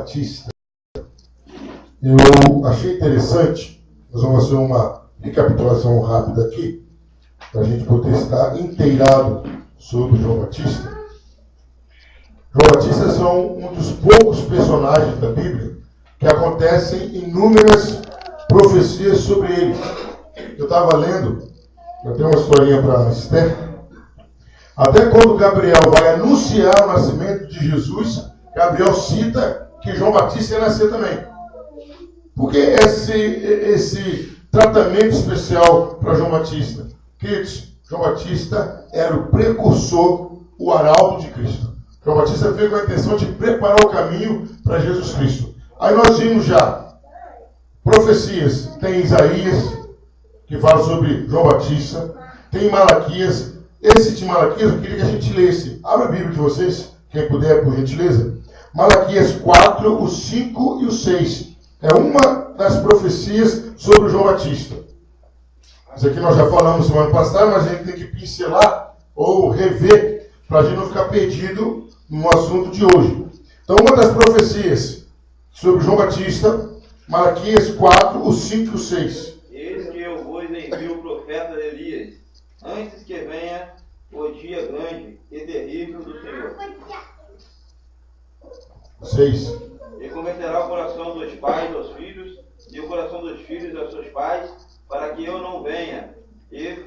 Batista. Eu achei interessante, nós vamos fazer uma recapitulação rápida aqui, para a gente poder estar inteirado sobre João Batista. João Batista são um dos poucos personagens da Bíblia que acontecem inúmeras profecias sobre ele. Eu estava lendo, eu tenho uma historinha para Esther. Até quando Gabriel vai anunciar o nascimento de Jesus, Gabriel cita que João Batista ia nascer também. Por que esse tratamento especial para João Batista? Queridos, João Batista era o precursor, o arauto de Cristo. João Batista veio com a intenção de preparar o caminho para Jesus Cristo. Aí nós vimos já profecias. Tem Isaías, que fala sobre João Batista. Tem Malaquias. Esse de Malaquias eu queria que a gente lesse. Abra a Bíblia de vocês, quem puder, por gentileza. Malaquias 4, o 5 e o 6. É uma das profecias sobre João Batista. Isso aqui nós já falamos semana passada, mas a gente tem que pincelar ou rever para a gente não ficar perdido no assunto de hoje. Então, uma das profecias sobre João Batista, Malaquias 4, o 5 e o 6. Eis que eu vos envio o profeta Elias, antes que venha o dia grande e terrível do Senhor. 6. E converterá o coração dos pais aos filhos, e o coração dos filhos aos seus pais, para que eu não venha e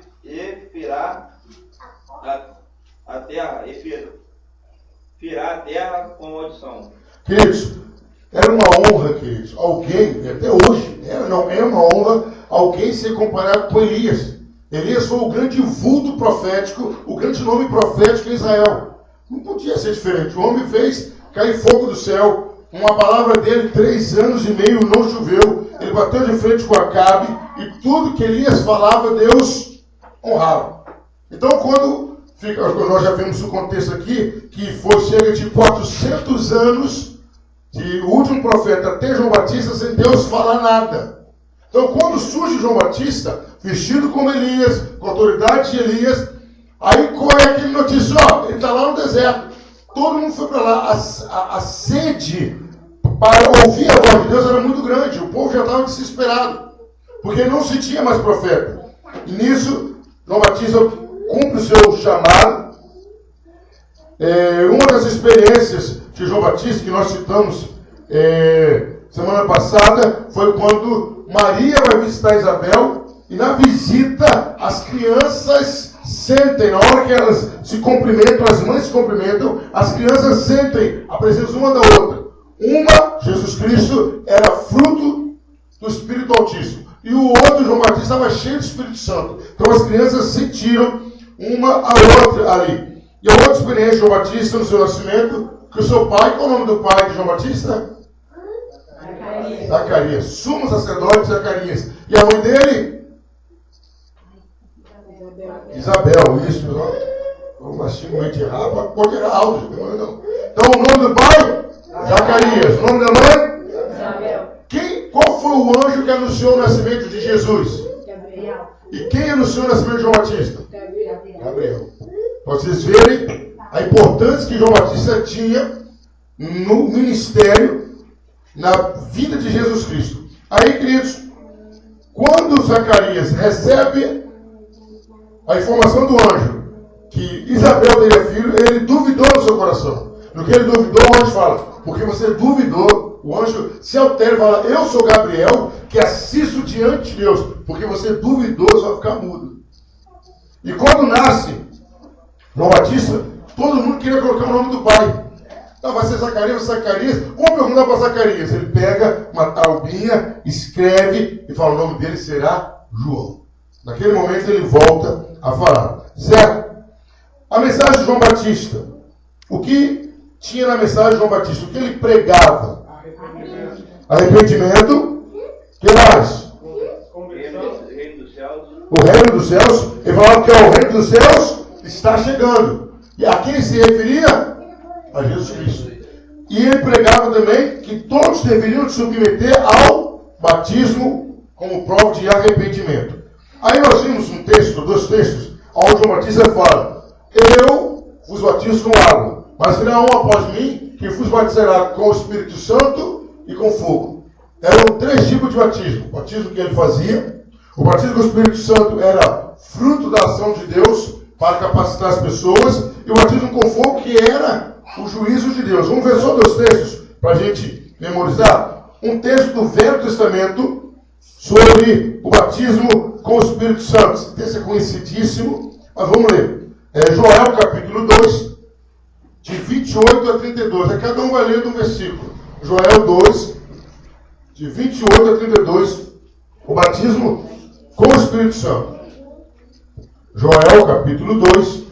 firá a terra, firá a terra com maldição. Queridos, era uma honra, queridos, alguém, até hoje, é uma honra alguém ser comparado com Elias. Elias foi o grande vulto profético, o grande nome profético em Israel. Não podia ser diferente. O homem fez cair fogo do céu. Uma palavra dele, 3 anos e meio não choveu. Ele bateu de frente com Acabe. E tudo que Elias falava, Deus honrava. Então, quando nós já vimos o contexto aqui, que foi cerca de 400 anos de o último profeta até João Batista sem Deus falar nada. Então, quando surge João Batista, vestido como Elias, com a autoridade de Elias, aí qual é aquele notícia? Ele está lá no deserto. Todo mundo foi para lá. A sede para ouvir a voz de Deus era muito grande. O povo já estava desesperado, porque não se tinha mais profeta. E nisso, João Batista cumpre o seu chamado. Uma das experiências de João Batista, que nós citamos semana passada, foi quando Maria vai visitar Isabel, e na visita as crianças sentem, na hora que elas se cumprimentam, as mães se cumprimentam, as crianças sentem a presença uma da outra. Uma, Jesus Cristo, era fruto do Espírito Altíssimo. E o outro, João Batista, estava cheio do Espírito Santo. Então as crianças sentiram uma a outra ali. E a outra experiência de João Batista no seu nascimento, que o seu pai, qual é o nome do pai de João Batista? Zacarias. Sumo sacerdote Zacarias. E a mãe dele? Isabel. Isso, pessoal. Vamos mastigar muito errado, pode errar alto. Não. Então o nome do pai? Zacarias. O nome da mãe? Isabel. Qual foi o anjo que anunciou o nascimento de Jesus? Gabriel. E quem anunciou o nascimento de João Batista? Gabriel. Para vocês verem a importância que João Batista tinha no ministério, na vida de Jesus Cristo. Aí, queridos, quando Zacarias recebe a informação do anjo que Isabel teria filho, ele duvidou no seu coração. No que ele duvidou, o anjo fala: porque você duvidou, o anjo se altera e fala: eu sou Gabriel, que assisto diante de Deus. Porque você duvidou, você vai ficar mudo. E quando nasce João Batista, todo mundo queria colocar o nome do pai. Então vai ser Zacarias. Vamos perguntar para Zacarias. Ele pega uma taubinha, escreve e fala: o nome dele será João. Naquele momento ele volta a falar. Certo? A mensagem de João Batista. O que tinha na mensagem de João Batista? O que ele pregava? Arrependimento. O que mais? O reino dos céus. Ele falava que o reino dos céus está chegando. E a quem se referia? A Jesus Cristo. E ele pregava também que todos deveriam se submeter ao batismo como prova de arrependimento. Aí nós vimos um texto, 2 textos, onde João Batista fala: eu vos batizo com água, mas virá um após mim que vos batizará com o Espírito Santo e com fogo. Eram 3 tipos de batismo. O batismo que ele fazia. O batismo com o Espírito Santo era fruto da ação de Deus para capacitar as pessoas. E o batismo com fogo que era o juízo de Deus. Vamos ver só 2 textos para a gente memorizar. Um texto do Velho Testamento sobre o batismo com o Espírito Santo. Esse texto é conhecidíssimo, mas vamos ler. Joel capítulo 2, de 28 a 32. Aí cada um vai lendo um versículo. Joel 2, de 28 a 32. O batismo com o Espírito Santo. Joel capítulo 2,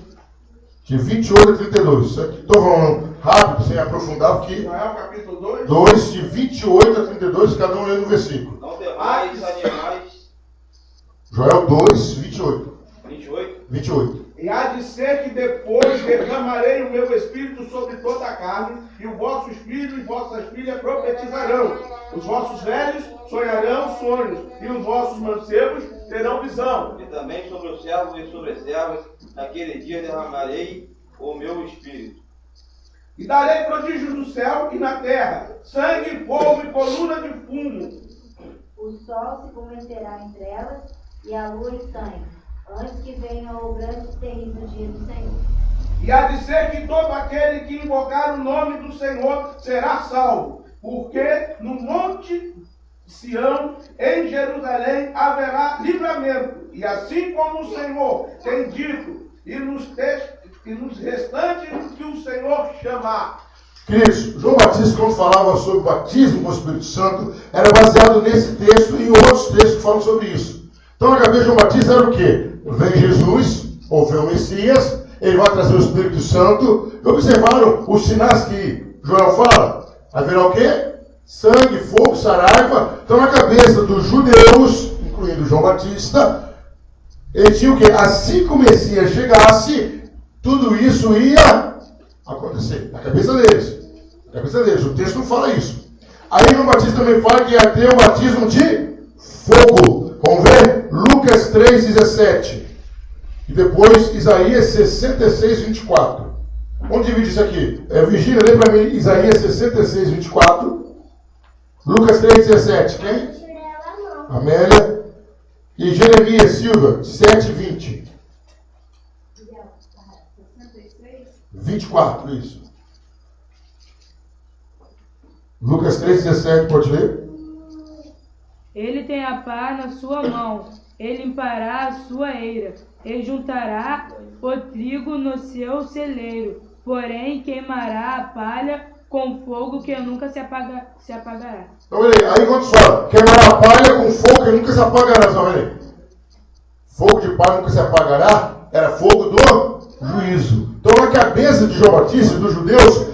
de 28 a 32. Isso aqui estou falando rápido, sem aprofundar, porque Joel capítulo 2. 2, de 28 a 32, cada um lendo um versículo. Não temais animais. Joel 2, 28. 28. 28. E há de ser que depois derramarei o meu espírito sobre toda a carne, e os vossos filhos e vossas filhas profetizarão. Os vossos velhos sonharão sonhos, e os vossos mancebos terão visão. E também sobre os servos e sobre as servas, naquele dia derramarei o meu espírito. E darei prodígios no céu e na terra, sangue, fogo e coluna de fumo. O sol se converterá em trevas e a lua em sangue, antes que venha o grande e terrível dia do Senhor. E há de ser que todo aquele que invocar o nome do Senhor será salvo, porque no monte Sião, em Jerusalém, haverá livramento. E assim como o Senhor tem dito, e nos restantes que o Senhor chamar. Queridos, João Batista, quando falava sobre o batismo com o Espírito Santo, era baseado nesse texto e em outros textos que falam sobre isso. Então, na cabeça de João Batista era o quê? Vem Jesus, ou vem o Messias, ele vai trazer o Espírito Santo. E observaram os sinais que Joel fala? Haverá o quê? Sangue, fogo, saraiva. Então, na cabeça dos judeus, incluindo João Batista, ele tinha o quê? Assim que o Messias chegasse, tudo isso ia acontecer. Na cabeça deles. Na cabeça deles. O texto não fala isso. Aí João Batista também fala que ia ter o batismo de fogo. Vamos ver? Lucas 3,17. E depois Isaías 66, 24. Vamos dividir isso aqui. Virgínia, lê para mim Isaías 66, 24. Lucas 3,17. Quem? Amélia. E Jeremias Silva, 7, 20. 24, isso. Lucas 3,17, pode ler? Ele tem a pá na sua mão, ele limpará a sua eira, e juntará o trigo no seu celeiro, porém queimará a palha com fogo que nunca se apagará. Então, aí quando fala, queimará a palha com fogo que nunca se apagará. Então, fogo de palha nunca se apagará, era fogo do juízo. Então, na cabeça de João Batista, dos judeus,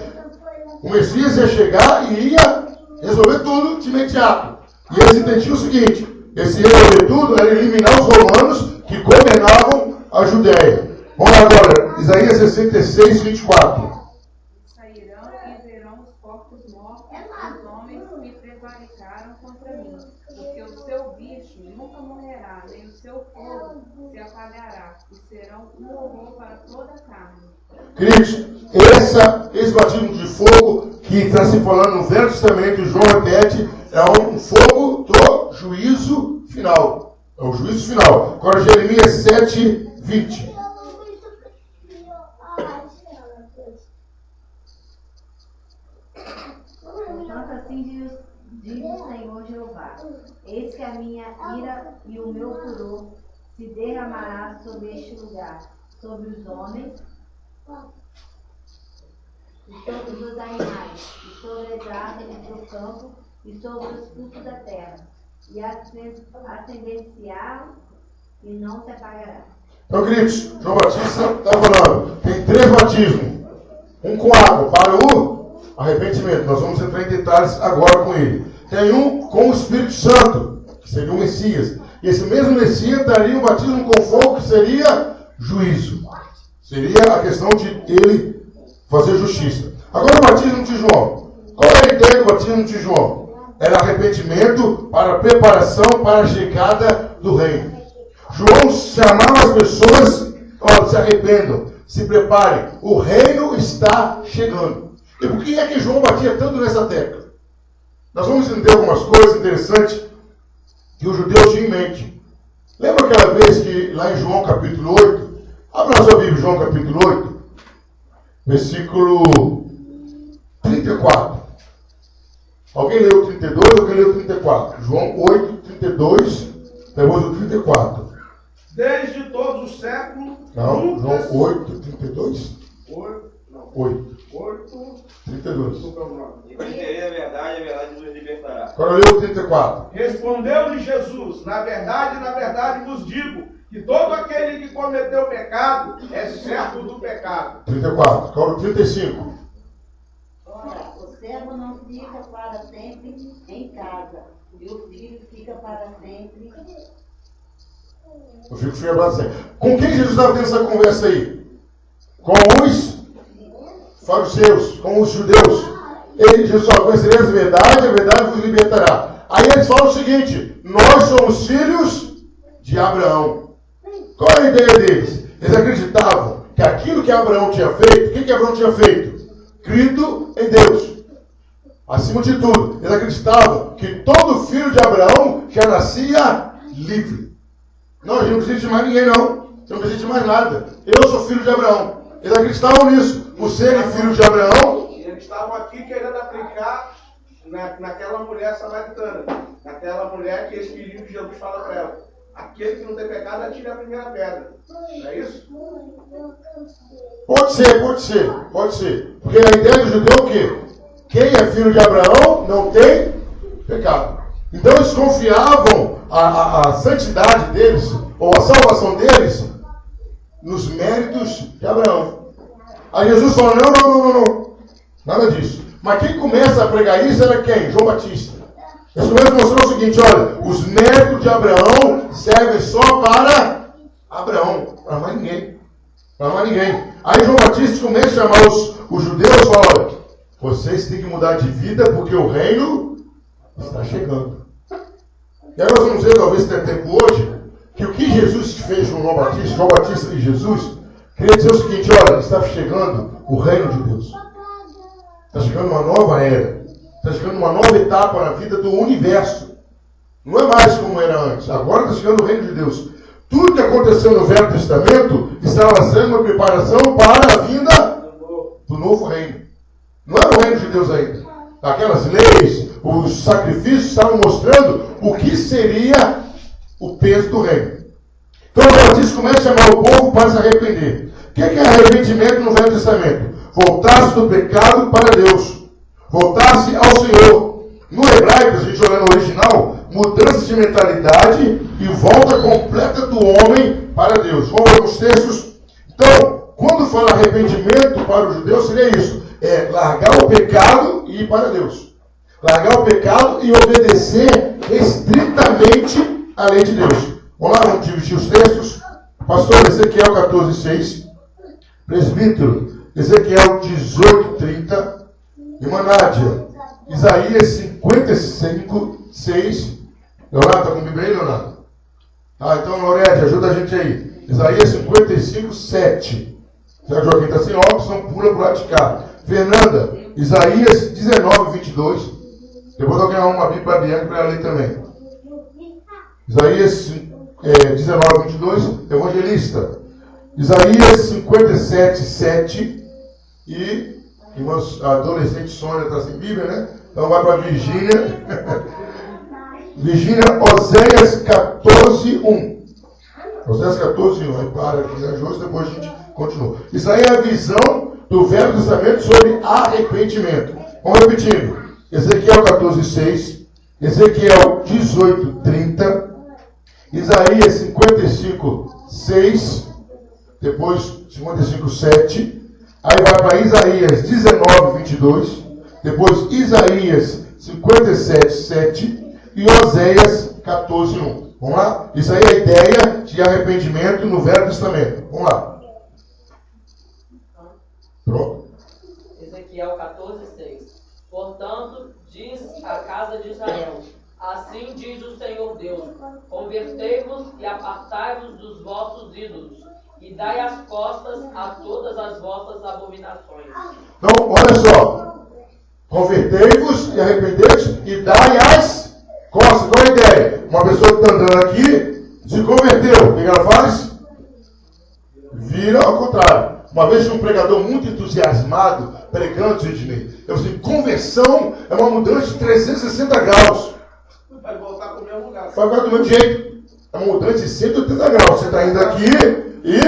o Messias ia chegar e ia resolver tudo de imediato. E eles entendiam o seguinte: esse resolver tudo era eliminar os romanos que governavam a Judéia. Vamos lá agora, Isaías 66, 24. Sairão e verão os corpos mortos dos homens que prevaricaram contra mim, porque o seu bicho nunca morrerá, nem o seu fogo se apagará, e serão um horror para toda a carne. Queridos, esse batismo de fogo que está se falando no Velho Testamento, João repete, é um fogo do juízo final. É o juízo final. Agora Jeremias 7, 20. Portanto, assim diz o Senhor Jeová: eis que a minha ira e o meu furor se derramará sobre este lugar, sobre os homens, e sobre os animais, e sobre as árvores do campo, e sobre os frutos da terra, e acender-se-á e não se apagará. Então, queridos, João Batista está falando, tem 3 batismos. Um com água para o arrependimento. Nós vamos entrar em detalhes agora com ele. Tem um com o Espírito Santo, que seria o Messias. E esse mesmo Messias daria um batismo com fogo, que seria juízo. Seria a questão de ele fazer justiça. Agora o batismo de João. Qual é a ideia do batismo de João? Era arrependimento para preparação para a chegada do reino. João chamava as pessoas, olha, se arrependam, se preparem, o reino está chegando. E por que é que João batia tanto nessa tecla? Nós vamos entender algumas coisas interessantes que os judeus tinham em mente. Lembra aquela vez que lá em João capítulo 8, abra a sua Bíblia, João capítulo 8, versículo 34. Alguém leu 32, alguém leu 34? João 8, 32, depois o 34. Desde todos os séculos. Não, João 8, 32? 8, 32. E conhecerei a verdade nos libertará. Agora leu o 34. Respondeu-lhe Jesus: na verdade vos digo, que todo aquele que cometeu pecado é servo do pecado. 34. Agora o 35. Ora, o servo não fica para sempre em casa, e o filho fica para sempre. O filho fica para sempre. Com quem Jesus estava tendo essa conversa aí? Com os fariseus, com os judeus. Jesus falou: conhecereis a verdade vos libertará. Aí eles falam o seguinte: nós somos filhos de Abraão. Qual é a ideia deles? Eles acreditavam que aquilo que Abraão tinha feito, o que Abraão tinha feito? Crido em Deus. Acima de tudo, eles acreditavam que todo filho de Abraão já nascia livre. Não, a gente não precisa de mais ninguém, não. Você não precisa de mais nada. Eu sou filho de Abraão. Eles acreditavam nisso. Por serem filhos de Abraão. Eles estavam aqui querendo aplicar naquela mulher samaritana. Naquela mulher que esse perigo de Jesus fala para ela: aquele que não tem pecado, atire a primeira pedra. Não é isso? Pode ser. Porque a ideia do judeu é o quê? Quem é filho de Abraão não tem pecado. Então eles confiavam a santidade deles, ou a salvação deles, nos méritos de Abraão. Aí Jesus falou: não. Nada disso. Mas quem começa a pregar isso era quem? João Batista. Ele começa a mostrar o seguinte: olha, os méritos de Abraão servem só para Abraão, para mais ninguém. Aí João Batista começa a chamar os judeus e fala: olha, vocês têm que mudar de vida porque o reino está chegando. E aí nós vamos ver, talvez tenha tempo hoje, que o que Jesus fez com João Batista e Jesus, queria dizer o seguinte: olha, está chegando o reino de Deus. Está chegando uma nova era. Está chegando uma nova etapa na vida do universo. Não é mais como era antes. Agora está chegando o reino de Deus. Tudo que aconteceu no Velho Testamento estava sendo uma preparação para a vinda do novo reino. Não era o reino de Deus ainda. Aquelas leis, os sacrifícios estavam mostrando o que seria o peso do reino. Então o Batista começa a chamar o povo para se arrepender. O que é arrependimento no Velho Testamento? Voltar-se do pecado para Deus. Voltar-se ao Senhor. No hebraico, a gente olha no original, mudança de mentalidade e volta completa do homem para Deus. Vamos ver os textos. Então, quando fala arrependimento para o judeu, seria isso: é largar o pecado e ir para Deus. Largar o pecado e obedecer estritamente a lei de Deus. Vamos lá, vamos dividir os textos. Pastor Ezequiel 14:6. Presbítero Ezequiel 18:30. Irmã Nádia, Isaías 55:6. Leonardo, está com o Bíblia aí, Leonardo? Então, Lorete, ajuda a gente aí. Isaías 55:7. Já que Joaquim está sem óculos, não pula para o lado de cá. Fernanda, Isaías 19:22. Depois alguém arruma uma Bíblia para a Bianca para ela ler também. Isaías 19:22. Evangelista. Isaías 57:7. E irmãos, a adolescente Sônia está sem Bíblia, né? Então vai para Virgínia. Virgínia, Oséias 14:1. Oséias 14:1. Aí para aqui na Jônia, depois a gente continua. Isso aí é a visão do Velho Testamento sobre arrependimento. Vamos repetindo. Ezequiel 14:6. Ezequiel 18:30. Isaías 55:6. Depois 55:7. Aí vai para Isaías 19:22. Depois Isaías 57:7. E Oséias 14:1. Vamos lá? Isso aí é a ideia de arrependimento no Velho Testamento. Vamos lá. Pronto. Ezequiel 14:6. Portanto, diz a casa de Israel: assim diz o Senhor Deus: convertei-vos e apartai-vos dos vossos ídolos, e dai as costas a todas as vossas abominações. Então, olha só. Convertei-vos e arrependei-vos e dai as costas. Qual é a ideia? Uma pessoa que está andando aqui se converteu. O que ela faz? Vira ao contrário. Uma vez um pregador muito entusiasmado, pregando, Sidney, eu disse, conversão é uma mudança de 360 graus. Vai voltar para o mesmo lugar. Vai voltar do mesmo jeito. É uma mudança de 180 graus. Você está indo aqui e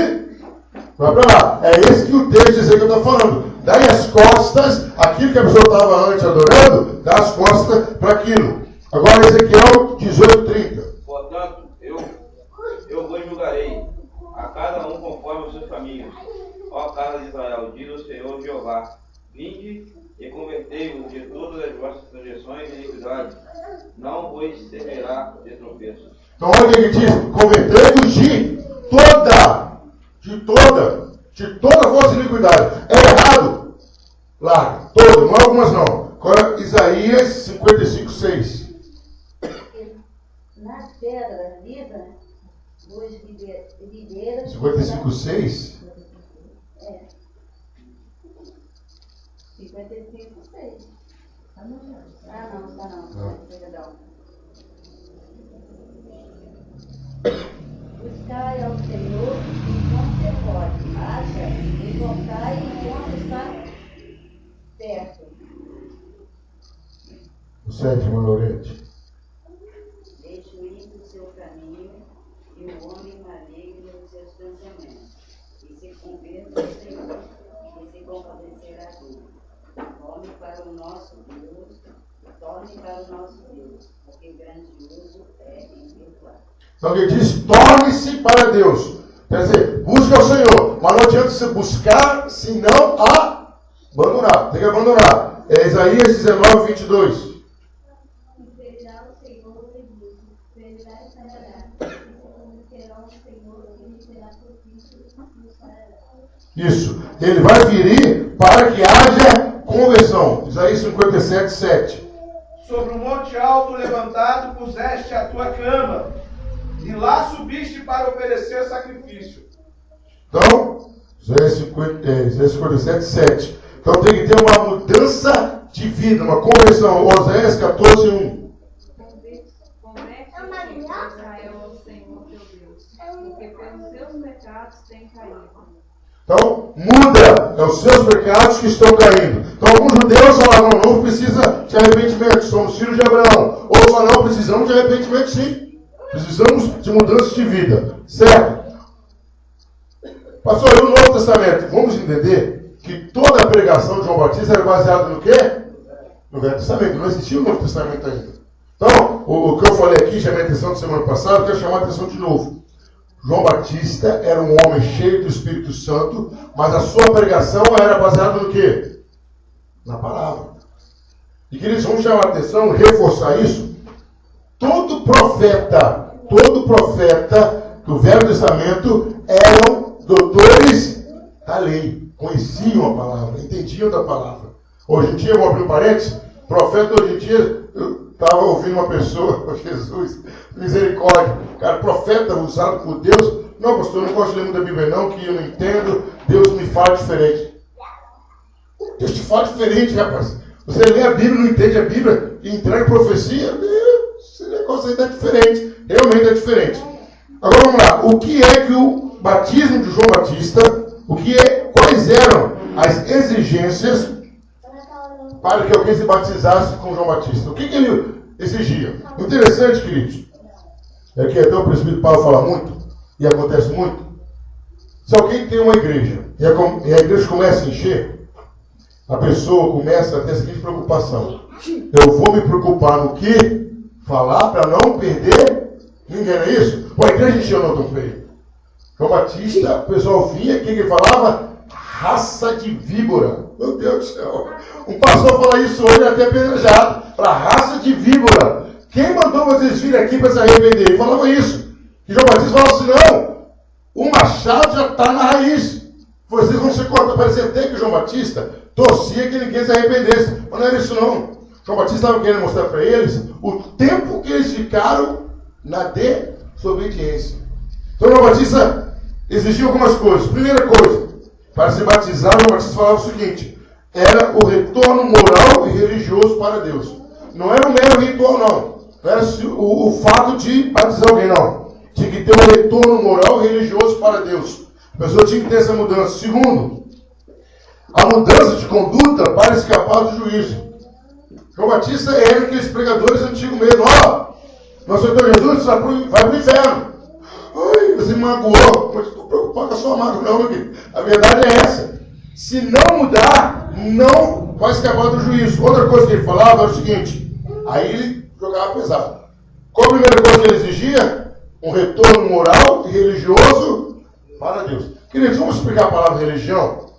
vai para lá. É esse que o texto diz que eu estou falando. Dai as costas, aquilo que a pessoa estava antes adorando, dá as costas para aquilo. Agora Ezequiel 18:30. Portanto, eu vos julgarei, a cada um conforme os seus caminhos. Ó casa de Israel, diz o Senhor Jeová, vinde e convertei-vos de todas as vossas transgressões e iniquidades, não vos servirá de tropeço. Então olha o que ele diz, convertei-vos de toda a vossa iniquidade. É errado? Larga, toda, não algumas não. Agora Isaías 55:6. Nas pedras vivas, dos videiros... 55:6? É. 55:6. Ah, não, está não. Perdão. Buscai ao Senhor enquanto você pode. Acha e encontrai enquanto está perto. O 7, Lorente. Deixe o ímpio o seu caminho e o homem maligno os seus pensamentos. E se converta ao Senhor e se compadecerá dele. Torne para o nosso Deus, porque grandioso é em perdoar. Então ele diz, torne-se para Deus. Quer dizer, busca o Senhor. Mas não adianta você buscar, senão abandonar. Tem que abandonar. É Isaías 19:22. Será o Senhor reduz, será e sanará. Será o Senhor que lhe será propício e o sarará. Isso. Ele vai vir para que haja conversão. Isaías 57:7. Sobre o monte alto levantado puseste a tua cama, e lá subiste para oferecer sacrifício. Então, Isaías 57:7. Então tem que ter uma mudança de vida, uma conversão. Oséias 14:1. Converte-te, Israel, ao Senhor teu Deus, porque pelos seus pecados tem caído. Então, muda. É os seus pecados que estão caindo. Então, alguns judeus falaram, não precisa de arrependimento, somos filhos de Abraão. Outros falaram, não, precisamos de arrependimento sim. Precisamos de mudança de vida. Certo? Pastor, e o Novo Testamento? Vamos entender que toda a pregação de João Batista era baseada no quê? No Velho Testamento. Não existia o Novo Testamento ainda. Então, o que eu falei aqui, chamei a atenção da semana passada, eu quero chamar a atenção de novo. João Batista era um homem cheio do Espírito Santo, mas a sua pregação era baseada no quê? Na palavra. E queridos, vamos chamar a atenção, reforçar isso. Todo profeta do Velho Testamento eram doutores da lei, conheciam a palavra, entendiam da palavra. Hoje em dia, vou abrir um parênteses, profeta hoje em dia, eu estava ouvindo uma pessoa, Jesus, misericórdia, cara, profeta usado por Deus, não, pastor, eu não gosto de ler muito da Bíblia não, que eu não entendo, Deus me fala diferente. Deus te fala diferente, rapaz. Você lê a Bíblia, não entende a Bíblia e entrega profecia, esse negócio aí é diferente, realmente é diferente. Agora vamos lá, o que é que o batismo de João Batista, quais eram as exigências para que alguém se batizasse com João Batista? O que ele exigia? O interessante, queridos, é que até o presbítero Paulo fala muito, e acontece muito. Se alguém tem uma igreja, e a igreja começa a encher, a pessoa começa a ter a seguinte preocupação: eu vou me preocupar no que falar para não perder ninguém, não é isso? Pô, a igreja encheu no outro peito. João Batista, o pessoal vinha, o que ele falava? Raça de víbora. Meu Deus do céu. Um pastor fala isso hoje até apedrejado. Para raça de víbora. Quem mandou vocês virem aqui para se arrepender? Ele falava isso. E João Batista falava assim, não, o machado já está na raiz. Vocês vão ser cortados. Parecia até que João Batista torcia que ninguém se arrependesse. Mas não era isso não. João Batista estava querendo mostrar para eles o tempo que eles ficaram na desobediência. Então João Batista exigia algumas coisas. Primeira coisa, para se batizar, João Batista falava o seguinte: era o retorno moral e religioso para Deus. Não era um mero ritual, não. Não era o fato de batizar alguém, não. Tinha que ter um retorno moral e religioso para Deus. A pessoa tinha que ter essa mudança. Segundo, a mudança de conduta para escapar do juízo. João Batista era aqueles pregadores antigos mesmo. Ó, nosso Senhor Jesus vai para o inferno. Ai, você me magoou. Mas estou preocupado com a sua mágoa. Não, meu querido. A verdade é essa. Se não mudar, não vai escapar do juízo. Outra coisa que ele falava era o seguinte. Aí ele jogava pesado. Qual a primeira coisa que ele exigia? Um retorno moral e religioso para Deus. Queridos, vamos explicar a palavra religião?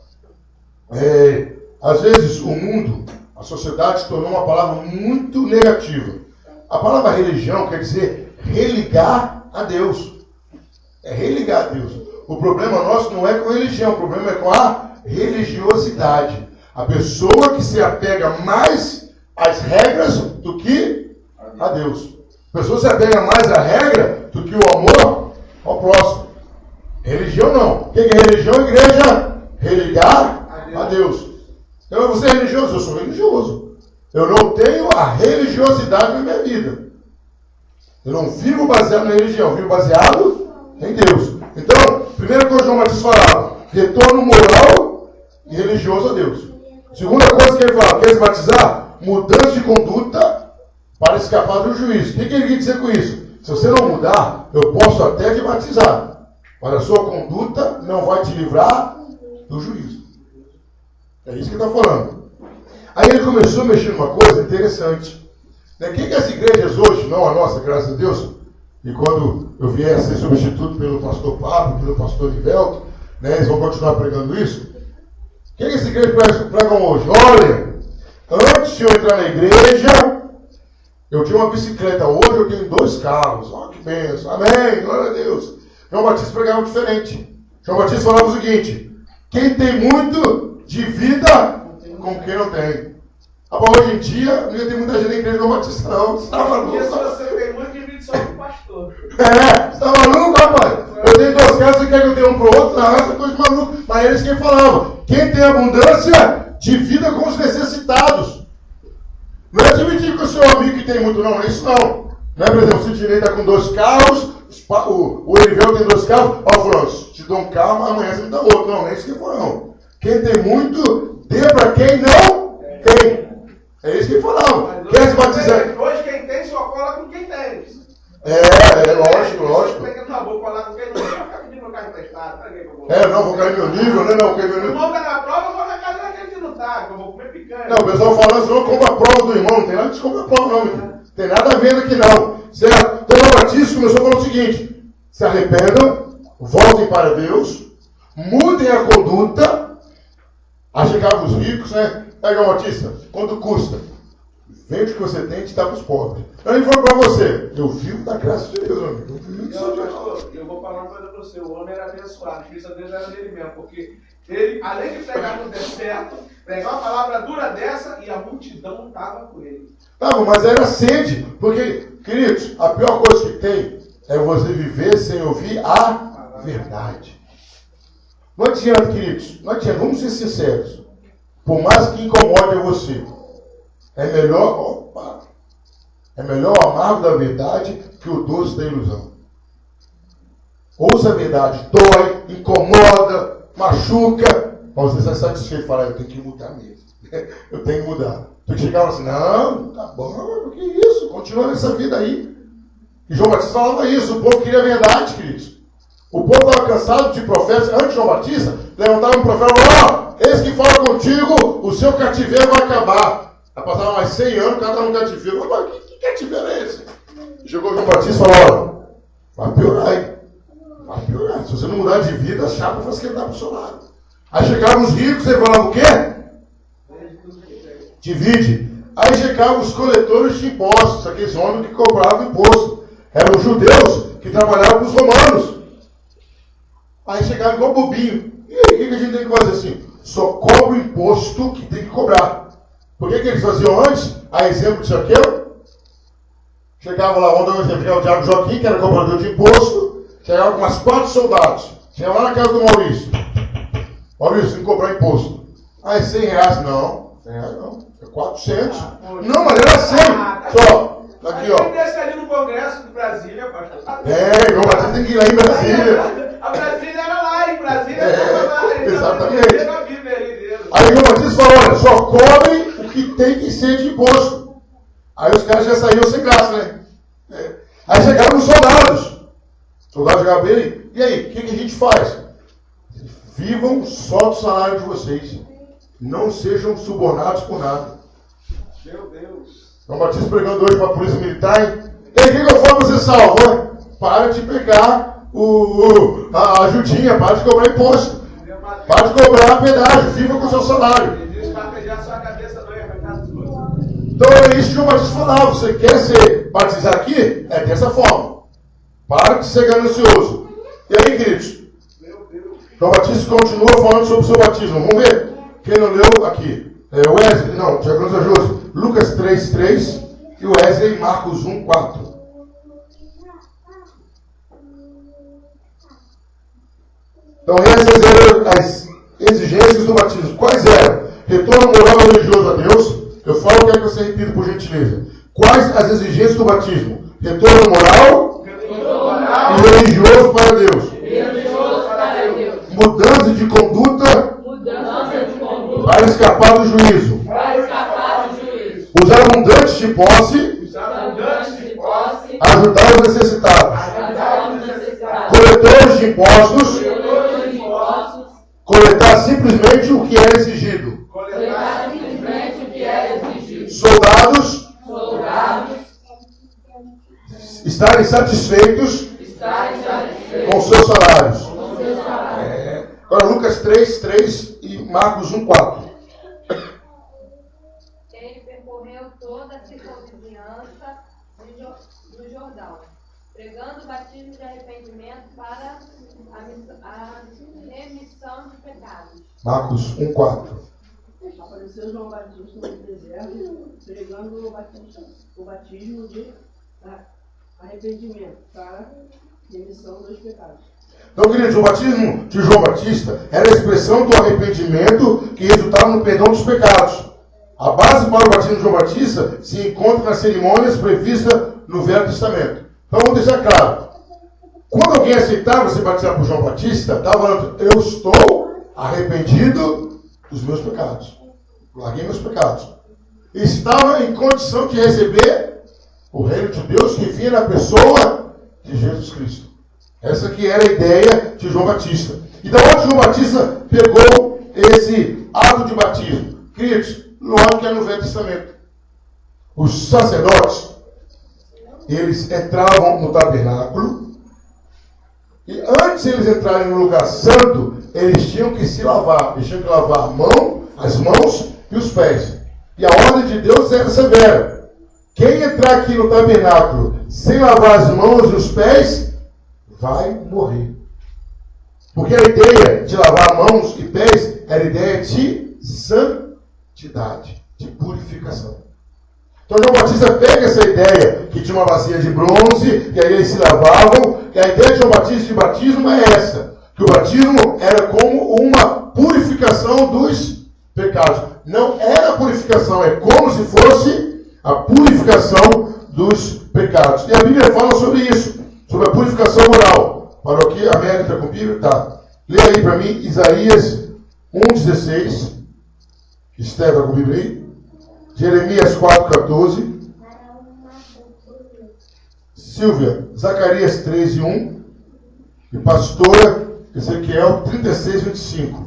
Às vezes o mundo, a sociedade, se tornou uma palavra muito negativa. A palavra religião quer dizer religar a Deus. É religar a Deus. O problema nosso não é com a religião, o problema é com a religiosidade. A pessoa que se apega mais às regras do que a Deus. A pessoa se apega mais à regra do que o amor ao próximo. Religião não. O que é religião, igreja? Religar a Deus. Então, você é religioso? Eu sou religioso. Eu não tenho a religiosidade na minha vida. Eu não vivo baseado na religião, eu vivo baseado em Deus. Então, primeira coisa que João Batista falava: retorno moral e religioso a Deus. Segunda coisa que ele falava: quer se batizar? Mudança de conduta para escapar do juízo. O que ele quer dizer com isso? Se você não mudar, eu posso até te batizar, mas a sua conduta não vai te livrar do juízo. É isso que ele está falando. Aí ele começou a mexer numa coisa interessante. O que as igrejas hoje, não a nossa, graças a Deus, e quando eu vier a ser substituto pelo pastor Pablo, pelo pastor Nivelto, eles vão continuar pregando isso. O que as igrejas pregam hoje? Olha, antes de eu entrar na igreja, eu tinha uma bicicleta, hoje eu tenho 2 carros. Olha que bênção, amém, glória a Deus. João Batista pregava diferente. João Batista falava o seguinte: quem tem muito, divida com quem não tem. Hoje em dia, não ia ter muita gente na igreja de João Batista, não. Você está maluco? Porque se você tem muito, divide só com o pastor. Você está maluco, rapaz? Eu tenho 2 carros, você quer que eu dê um para o outro? Não, essa coisa de maluco. Mas eles quem falavam: quem tem abundância, divida com os necessitados. Não é dividir com o seu amigo que tem muito, não. Não é isso, não. Não é, por exemplo, se o Dinei está com 2 carros, o Erivel tem 2 carros, ó, Francis, te dou um carro, mas amanhã você me dá outro. Não, não é isso que for, não. Quem tem muito, dê para quem não tem. É isso que ele falava. Quer se batizar? Hoje quem tem só cola com quem tem. Lógico. Não, vou colar com quem não tem. Eu vou ficar pedindo meu carro emprestado. Não, vou cair meu nível, né? Não, cair meu nível. O irmão tá na prova, eu vou na casa daquele que não tá, que eu vou comer picanha. Não, o pessoal fala assim: não compra a prova do irmão. Não tem nada de comprar a prova, não, meu filho. Não tem nada a ver aqui, não. Certo? Então, o Batista começou a falar o seguinte: se arrependam, voltem para Deus, mudem a conduta. Aí chegavam os ricos, né? Aí, João Batista, quanto custa? Vende o que você tem e te dá para os pobres. Aí ele falou para você: eu vivo da graça de Deus, meu amigo. Eu vou falar uma coisa para você: o homem era abençoado, a justiça de Deus era dele mesmo, porque ele, além de pregar no deserto, pregar uma palavra dura dessa, e a multidão estava com ele. Mas era sede, porque, queridos, a pior coisa que tem é você viver sem ouvir a verdade. Não adianta, queridos, não adianta, vamos ser sinceros. Por mais que incomode a você, é melhor o amargo da verdade que o doce da ilusão. Ouça a verdade, dói, incomoda, machuca, mas você está satisfeito e fala: eu tenho que mudar mesmo. Eu tenho que mudar. Tu chegava assim: não, tá bom, o que é isso? Continua nessa vida aí. E João Batista falava isso, o povo queria a verdade, queridos. O povo estava cansado de profetas. Antes de João Batista, levantava um profeta e falava: eis que fala contigo, o seu cativeiro vai acabar. Vai passar mais 100 anos, cada um no cativeiro. Mas que cativeiro é esse? E chegou João Batista e falou: vai piorar aí. Vai piorar. Se você não mudar de vida, a chapa vai esquentar para o seu lado. Aí chegavam os ricos e falavam: o quê? Divide. Aí chegavam os coletores de impostos, aqueles homens que cobravam imposto. Eram os judeus que trabalhavam com os romanos. Aí chegava igual bobinho. E aí, o que a gente tem que fazer assim? Só cobra o imposto que tem que cobrar. Por que eles faziam antes? A exemplo disso aqui, chegava lá, vamos dar um exemplo, chegava o Diabo Joaquim, que era cobrador de imposto, chegava com umas 4 soldados. Chega lá na casa do Maurício. Maurício, tem que cobrar imposto. Ah, é 100 reais? Não, 100 reais não. É 400. Não, mas era 100. Só. Aqui, ó. Tem desse ali no Congresso de Brasília, pastor. João Batista tem que ir lá em Brasília. A Brasília era lá, em Brasília exatamente. Aí Aí João Batista falou, olha, só cobre o que tem que ser de imposto. Aí os caras já saíram sem graça, né? Aí chegaram os soldados. Os soldados chegaram bem ali. E aí, o que a gente faz? Vivam só do salário de vocês. Não sejam subornados por nada. meu Deus. João Batista pregando hoje para a polícia militar. E aí, o que eu falo para você salvo? Para de pegar a ajudinha, para de cobrar imposto. Para de cobrar pedágio, viva com o seu salário. Então é isso que João Batista falava. Você quer ser batizado aqui? É dessa forma. Para de ser ganancioso. E aí, queridos? João Batista continua falando sobre o seu batismo. Vamos ver? Quem não leu aqui? Wesley, não, já nos ajuda. Lucas 3:3 e Wesley, Marcos 1:4. Então essas eram as exigências do batismo. Quais eram? Retorno moral e religioso a Deus. Eu falo, quero que você repita por gentileza. Quais as exigências do batismo? Retorno moral e religioso para Deus. Mudança de conduta para escapar do juízo. Os abundantes de posse ajudar os necessitados. Coletores de impostos coletar simplesmente o que é exigido. Soldados estarem satisfeitos com seus salários. Agora Lucas 3:3 e Marcos 1:4. Ele percorreu toda a circunvizinhança do Jordão, pregando o batismo de arrependimento para a remissão de pecados. Marcos 1:4. Apareceu João Batista no deserto, pregando o batismo de arrependimento para remissão dos pecados. Então, queridos, o batismo de João Batista era a expressão do arrependimento que resultava no perdão dos pecados. A base para o batismo de João Batista se encontra nas cerimônias previstas no Velho Testamento. Então, vamos deixar claro. Quando alguém aceitava ser batizado por João Batista, estava falando, eu estou arrependido dos meus pecados. Larguei meus pecados. Estava em condição de receber o reino de Deus que vinha na pessoa de Jesus Cristo. Essa que era a ideia de João Batista. Então, onde João Batista pegou esse ato de batismo? Queridos, logo que é no Velho Testamento. Os sacerdotes, eles entravam no tabernáculo e antes de eles entrarem no lugar santo, eles tinham que se lavar. Eles tinham que lavar as mãos e os pés. E a ordem de Deus era severa. Quem entrar aqui no tabernáculo sem lavar as mãos e os pés, vai morrer. Porque a ideia de lavar mãos e pés era a ideia de santidade, de purificação. Então João Batista pega essa ideia que tinha uma bacia de bronze, e aí eles se lavavam, e a ideia de João Batista de batismo é essa, que o batismo era como uma purificação dos pecados. Não era a purificação, é como se fosse a purificação dos pecados. E a Bíblia fala sobre isso, sobre a purificação moral. Parou aqui? A Mary está com a Bíblia? Tá. Lê aí para mim, Isaías 1,16. Esther está com a Bíblia aí? Jeremias 4,14. Silvia, Zacarias 13:1. E pastora Ezequiel 36:25.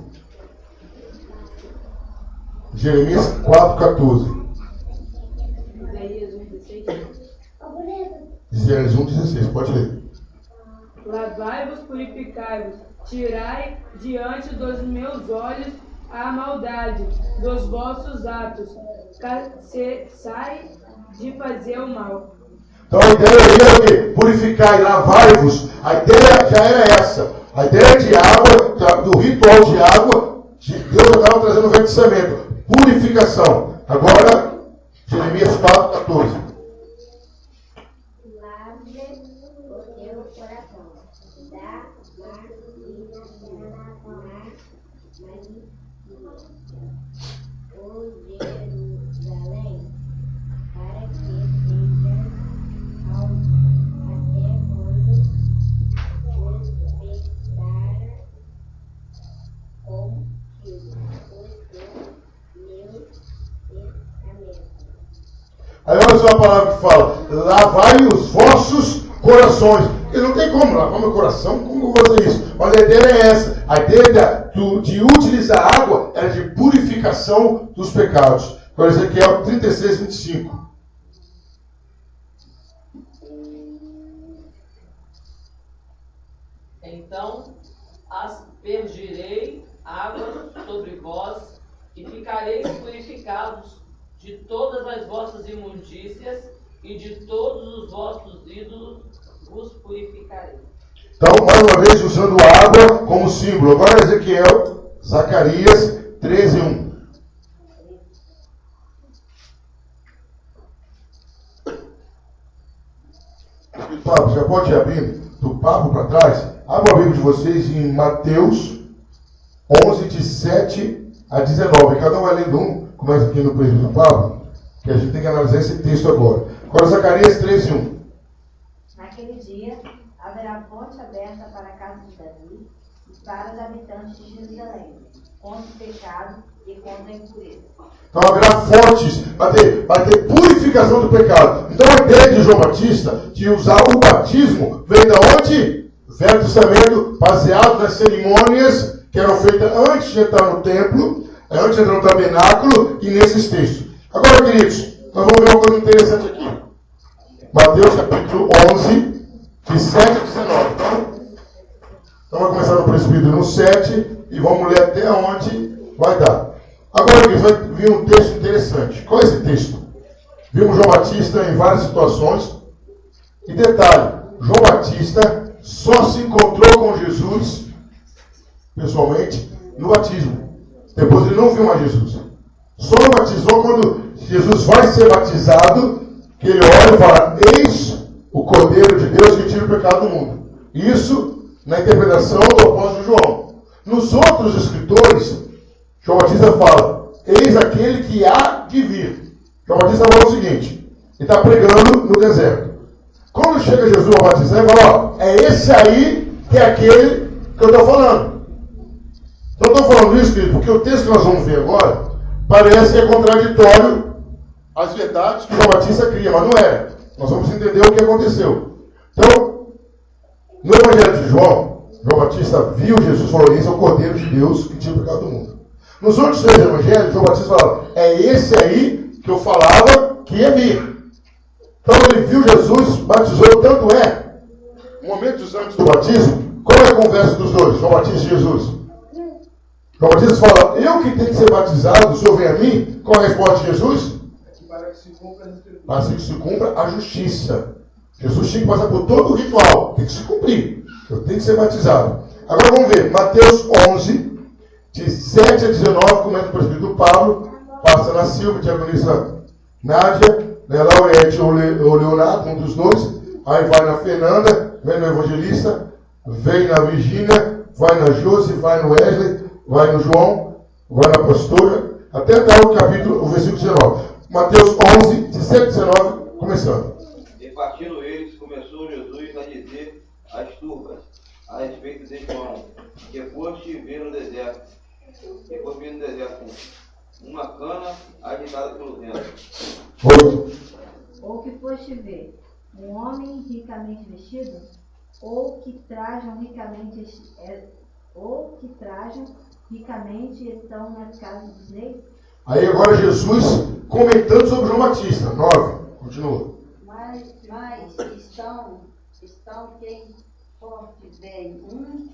Jeremias 4,14. Isaías 1,16. Pode ler. Lavai-vos, purificai-vos, tirai diante dos meus olhos a maldade dos vossos atos, cessai de fazer o mal. Então a ideia aí era o quê? Purificai, lavai-vos. A ideia já era essa. A ideia de água, do ritual de água, Deus estava trazendo o Velho Testamento. Purificação. Agora, Jeremias 4,14. Lave o teu coração, da mais uma palavra que fala: lavai os vossos corações. Ele não tem como lavar meu coração, como eu vou fazer isso? Mas a ideia é essa. A ideia de utilizar água era de purificação dos pecados. Por Ezequiel 36, 25. Então aspergirei água sobre vós e ficareis purificados de todas as vossas imundícias e de todos os vossos ídolos vos purificarei. Então, mais uma vez, usando água como símbolo. Agora Ezequiel, Zacarias 13, 1. Fábio, já pode ir abrindo do papo para trás? Abra a Bíblia de vocês em Mateus 11, de 7 a 19. Cada um vai lendo um. Começa aqui no presbítero do Pablo, que a gente tem que analisar esse texto agora. Agora Zacarias 13, 1. Naquele dia haverá fonte aberta para a casa de Davi e para os habitantes de Jerusalém, contra o pecado e contra a impureza. Então haverá fontes, vai ter purificação do pecado. Então a ideia de João Batista de usar o batismo vem da onde? Velho Testamento, baseado nas cerimônias que eram feitas antes de entrar no templo, antes de entrar no tabernáculo e nesses textos. Agora, queridos, nós vamos ver uma coisa interessante aqui. Mateus capítulo 11, de 7 a 19. Então vamos começar no presbítero no 7 e vamos ler até onde vai dar. Agora, queridos, vai vir um texto interessante. Qual é esse texto? Vimos João Batista em várias situações. E detalhe, João Batista só se encontrou com Jesus, pessoalmente, no batismo. Depois ele não viu mais Jesus. Só o batizou quando Jesus vai ser batizado, que ele olha e fala: eis o Cordeiro de Deus que tira o pecado do mundo. Isso na interpretação do apóstolo João. Nos outros escritores, João Batista fala: eis aquele que há de vir. João Batista fala o seguinte: ele está pregando no deserto. Quando chega Jesus a batizar, ele fala: ó, é esse aí que é aquele que eu estou falando. Então eu estou falando isso, querido, porque o texto que nós vamos ver agora parece que é contraditório às verdades que João Batista cria, mas não é. Nós vamos entender o que aconteceu. Então, no Evangelho de João, João Batista viu Jesus e falou: esse é o Cordeiro de Deus que tira o pecado do mundo. Nos outros três evangelhos, João Batista fala: é esse aí que eu falava que ia vir. Então ele viu Jesus, batizou, tanto é, momentos antes do batismo, qual é a conversa dos dois, João Batista e Jesus? João Batista fala: eu que tenho que ser batizado, o Senhor vem a mim? Qual a resposta de Jesus? Para que se cumpra a justiça. Jesus tinha que passar por todo o ritual, tem que se cumprir. Eu tenho que ser batizado. Agora vamos ver, Mateus 11, de 7 a 19, começa o presbítero Pablo, passa na Silva, diaconisa Nádia, Laurete ou Leonardo, um dos dois, aí vai na Fernanda, vem no Evangelista, vem na Virgínia, vai na Josi, vai no Wesley, vai no João, vai na pastora, até dar o versículo 19. Mateus 11, de 7 a 19, começando. E partindo eles, começou Jesus a dizer às turmas a respeito de João, que foste ver no deserto, uma cana agitada pelo vento. Ou que foste ver um homem ricamente vestido, ou que trajam ricamente estão nas casas dos reis? Aí agora Jesus comentando sobre João Batista. 9, continua. Mas estão quem forte bem um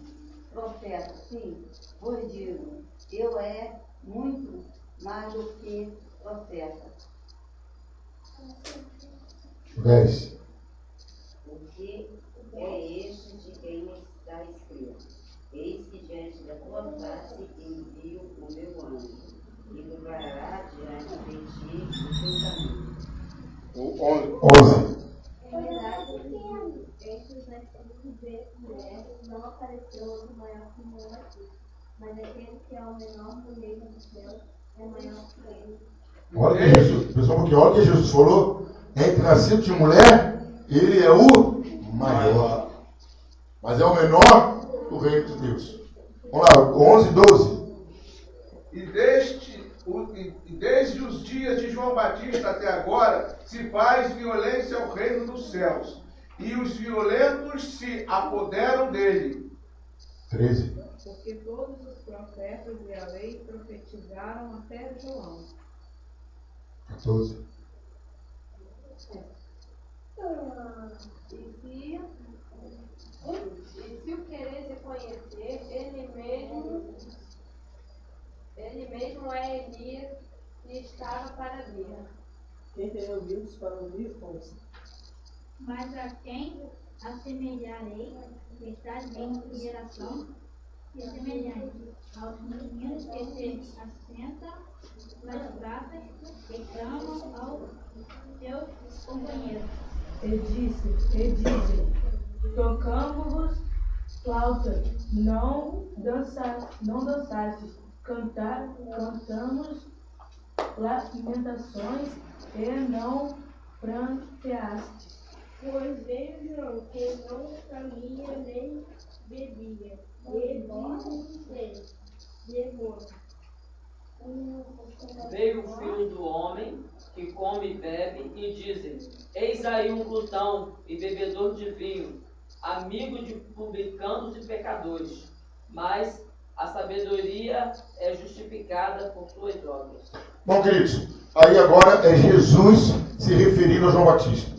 profeta, sim, vos digo, eu é muito mais do que profeta. 10. Porque é este de quem está escrito: eis que diante da tua face envio o meu anjo, e preparará diante de ti o teu caminho. 11. É verdade que entre os nascidos de mulher não apareceu outro maior que João Batista, mas aquele que é o menor no reino dos céus é maior que ele. Olha que Jesus, pessoal, porque olha que Jesus falou: entre nascido de mulher, ele é o maior, mas é o menor do reino de Deus. Vamos lá, 11, 12. E deste desde os dias de João Batista até agora, se faz violência ao reino dos céus, e os violentos se apoderam dele. 13. Porque todos os profetas e a lei profetizaram até João. 14. E se o quereis conhecer, ele mesmo é Elias que estava para vir. Quem tem ouvidos para ouvir, ouça. Mas a quem assemelharei esta geração e semelhante aos meninos que se assentam nas praças e clamam aos seus companheiros. E dizem, tocamos-vos flauta, não dançastes, cantamos lamentações e não pranteastes. Pois veio João, que não comia nem bebia, e disse Veio o filho do homem, que come e bebe, e dizem, eis aí um glutão e bebedor de vinho, amigo de publicanos e pecadores, mas a sabedoria é justificada por suas obras. Bom, queridos, aí agora é Jesus se referindo a João Batista.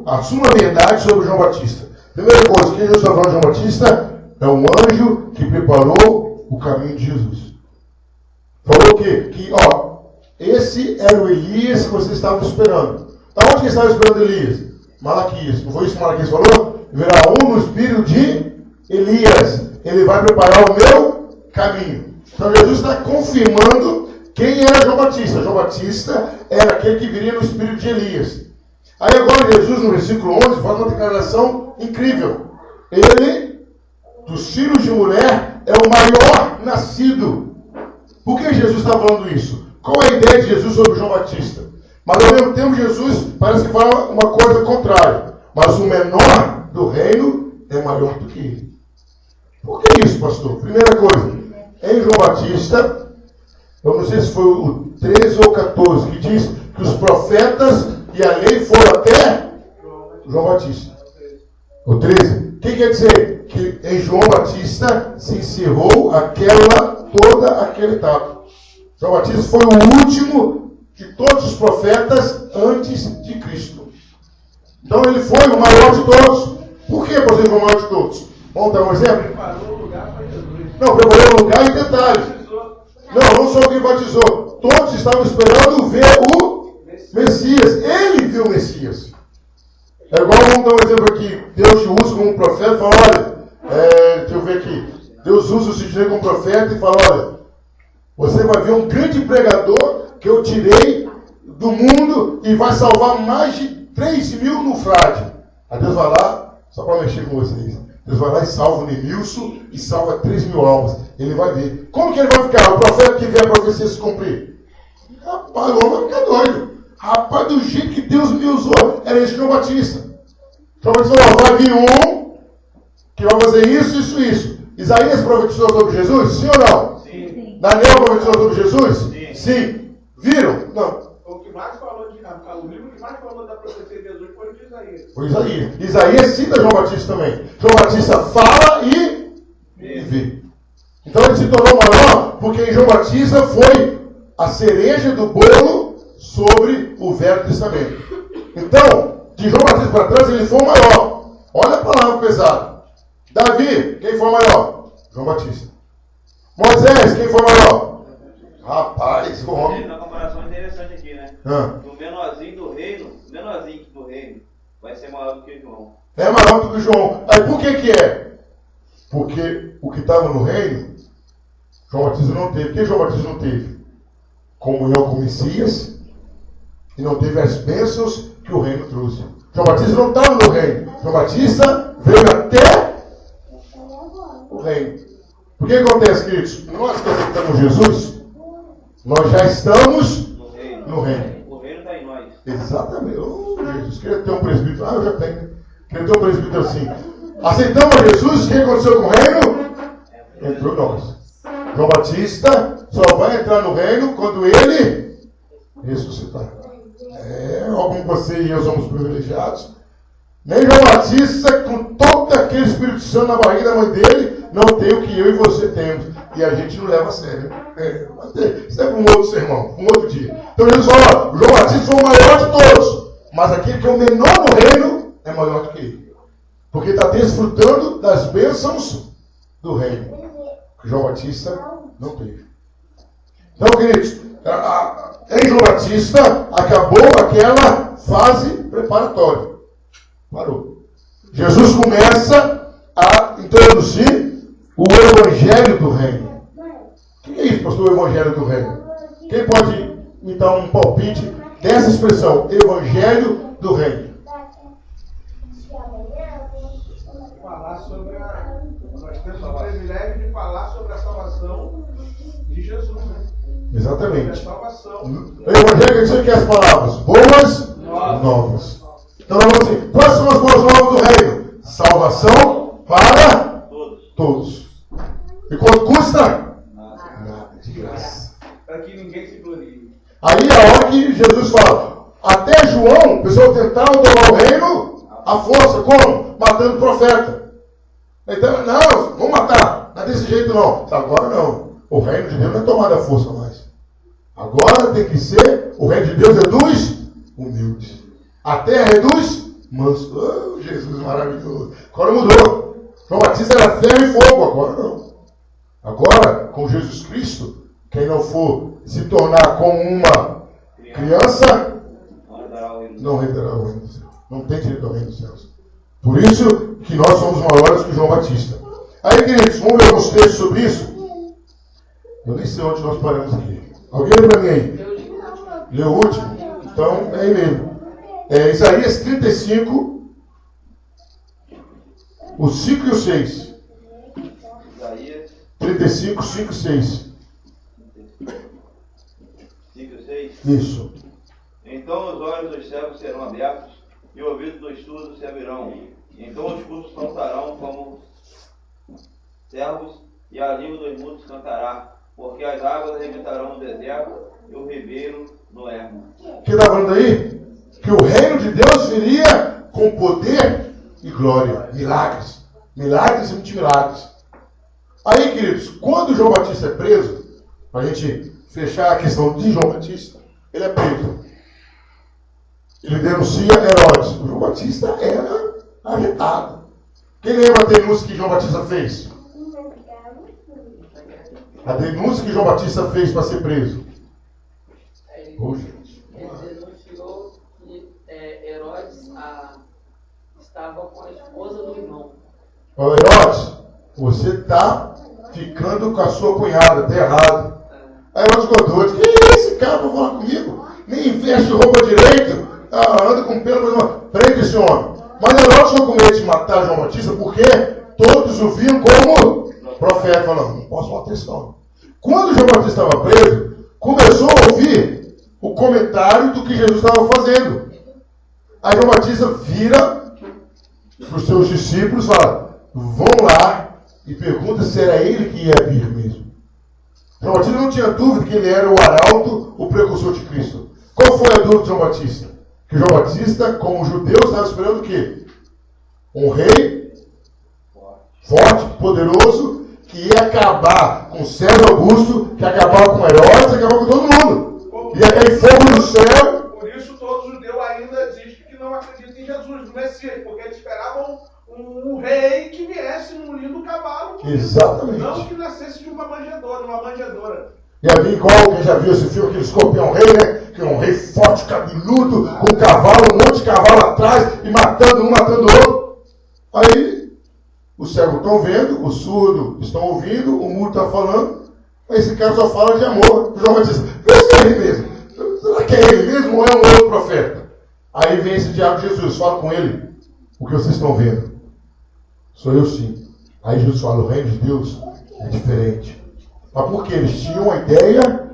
A suma verdade sobre João Batista. Primeira coisa, que Jesus está falando de João Batista é um anjo que preparou o caminho de Jesus. Falou o quê? Que, esse era o Elias que vocês estavam esperando. Da onde que estavam esperando Elias? Malaquias. Não foi isso que Malaquias falou? Verá no espírito de Elias. Ele vai preparar o meu caminho. Então Jesus está confirmando quem era João Batista. João Batista era aquele que viria no espírito de Elias. Aí agora Jesus, no versículo 11, faz uma declaração incrível. Ele, dos filhos de mulher, é o maior nascido. Por que Jesus está falando isso? Qual é a ideia de Jesus sobre João Batista? Mas ao mesmo tempo Jesus parece que fala uma coisa contrária. Mas o menor do reino é maior do que ele. Por que isso, pastor? Primeira coisa, em João Batista, eu não sei se foi o 13 ou 14, que diz que os profetas e a lei foram até João Batista. O 13. O que quer dizer? Que em João Batista se encerrou toda aquela etapa. João Batista foi o último de todos os profetas antes de Cristo. Então ele foi o maior de todos. Por que você foi o maior de todos? Vamos dar um exemplo? Preparou o lugar para Jesus. Não, preparou o lugar e detalhe. Não só alguém batizou. Todos estavam esperando ver o Messias. Ele viu o Messias. É igual, vamos dar um exemplo aqui. Deus te usa como um profeta e fala, olha, deixa eu ver aqui. Deus usa o Sidney como profeta e fala, olha, você vai ver um grande pregador que eu tirei do mundo e vai salvar mais de 3 mil no frade. Aí Deus vai lá, só para mexer com vocês. Deus vai lá e salva o Nemilson e salva 3 mil almas. Ele vai ver. Como que ele vai ficar? O profeta que vier para ver se cumprir. Rapaz, o homem vai ficar doido. Rapaz, do jeito que Deus me usou, era esse João Batista. João Batista falou, vai vir um que vai fazer isso, isso, isso. Isaías profetizou sobre Jesus? Sim ou não? Sim. Daniel profetizou sobre Jesus? Sim. Viram? Não. O que mais falou o livro que mais falou da profecia de Jesus foi o de Isaías. Foi Isaías. Isaías cita João Batista também. João Batista fala e vê. Então ele se tornou maior porque em João Batista foi a cereja do bolo sobre o Velho Testamento. Então, de João Batista para trás, ele foi o maior. Olha a palavra pesada. Davi, quem foi maior? João Batista. Moisés, quem foi maior? Rapaz, o homem. Tem uma comparação interessante aqui, né? O menorzinho do reino vai ser maior do que João. É maior do que João. Aí por que é? Porque o que estava no reino, João Batista não teve. O que João Batista não teve? Comunhão com o Messias e não teve as bênçãos que o reino trouxe. João Batista não estava no reino. João Batista veio até o reino. O que acontece, queridos? Nós que aceitamos Jesus, nós já estamos no reino. O reino está em nós. Exatamente. Jesus, queria ter um presbítero. Eu já tenho. Queria ter um presbítero assim. Aceitamos Jesus, o que aconteceu com o reino? Entrou nós. João Batista só vai entrar no reino quando ele ressuscitar. Como você e eu somos privilegiados. Nem João Batista, com todo aquele Espírito Santo na barriga da mãe dele, não tem o que eu e você temos. E a gente não leva a sério. Isso é para um outro sermão, um outro dia. Então Jesus fala, o João Batista é o maior de todos. Mas aquele que é o menor no reino é maior do que ele. Porque está desfrutando das bênçãos do reino. Que João Batista não teve. Então, queridos, em João Batista acabou aquela fase preparatória. Parou. Jesus começa a introduzir o Evangelho do Reino. O que é isso, pastor, o Evangelho do Reino? Quem pode me dar um palpite dessa expressão, Evangelho do Reino? Falar sobre nós temos o privilégio de falar sobre a salvação de Jesus, né? Exatamente. A salvação. O Evangelho quer dizer que as palavras boas novas. Então vamos assim, quais são as boas novas do reino? Salvação para todos. E quanto custa? Nada, de graça. Para que ninguém se glorie. Aí é a hora que Jesus fala, até João, o pessoal tentava tomar o reino à força, como? Matando o profeta. Então, não, vamos matar. Não é desse jeito não. Agora não. O reino de Deus não é tomado à força mais. Agora tem que ser, o reino de Deus é dos humildes. A terra é dos mansos. Oh, Jesus maravilhoso. Agora mudou. João Batista era ferro e fogo, agora não. Agora, com Jesus Cristo, quem não for se tornar como uma criança, não herdará o reino dos céus. Não tem direito ao reino dos céus. Por isso que nós somos maiores que João Batista. Aí, queridos, vamos ver alguns textos sobre isso? Eu nem sei onde nós paramos aqui. Alguém lê para mim aí? Leu o último? Então, é aí mesmo. Isaías 35, o 5 e o 6. Isaías 35, 5 e 6. 5 e 6. Isso. Então os olhos dos cegos serão abertos e o ouvido dos surdos se abrirão. Então os justos cantarão como servos e a língua dos mudos cantará. Porque as águas arrebentarão no deserto e o ribeiro no ermo. O que está falando aí? Que o reino de Deus viria com poder e glória. Milagres. Milagres e multimilagres. Aí, queridos, quando João Batista é preso, para a gente fechar a questão de João Batista, ele é preso. Ele denuncia Herodes. O João Batista era arretado. Quem lembra a denúncia que João Batista fez? A denúncia que João Batista fez para ser preso. Ele denunciou que Herodes estava com a esposa do irmão. Ô Herodes, você está ficando com a sua cunhada, está errado. Aí Herodes ficou doido. Quem é esse cara para falar comigo? Nem veste roupa direito, anda com pelo. Prende esse homem. Mas Herodes ficou com medo de matar João Batista porque todos o viam como profeta, falando, não posso matar esse homem. Quando João Batista estava preso, começou a ouvir o comentário do que Jesus estava fazendo. Aí João Batista vira para os seus discípulos e fala, vão lá e pergunta se era ele que ia vir mesmo. João Batista não tinha dúvida que ele era o arauto, o precursor de Cristo. Qual foi a dúvida de João Batista? Que João Batista, como judeu, estava esperando o quê? Um rei forte, poderoso, que ia acabar com César Augusto, que ia acabar com Herodes, que ia acabar com todo mundo. Ia cair fogo no céu. Por isso todo judeu ainda existe que não acredita em Jesus, no Messias, porque eles esperavam um rei que viesse num lindo cavalo. Exatamente. Não que nascesse de uma manjedoura. E ali, igual quem já viu esse filme, aquele Escorpião Rei, né? Que é um rei forte, cabeludo, com um cavalo, um monte de cavalo atrás, e matando um, matando o outro. Aí, os cegos estão vendo, os surdos estão ouvindo, o mudo está falando, mas esse cara só fala de amor. O João Batista, esse é ele mesmo. Será que é ele mesmo ou é um outro profeta? Aí vem esse diabo de Jesus, fala com ele, o que vocês estão vendo? Sou eu sim. Aí Jesus fala, o reino de Deus é diferente. Mas por quê? Eles tinham a ideia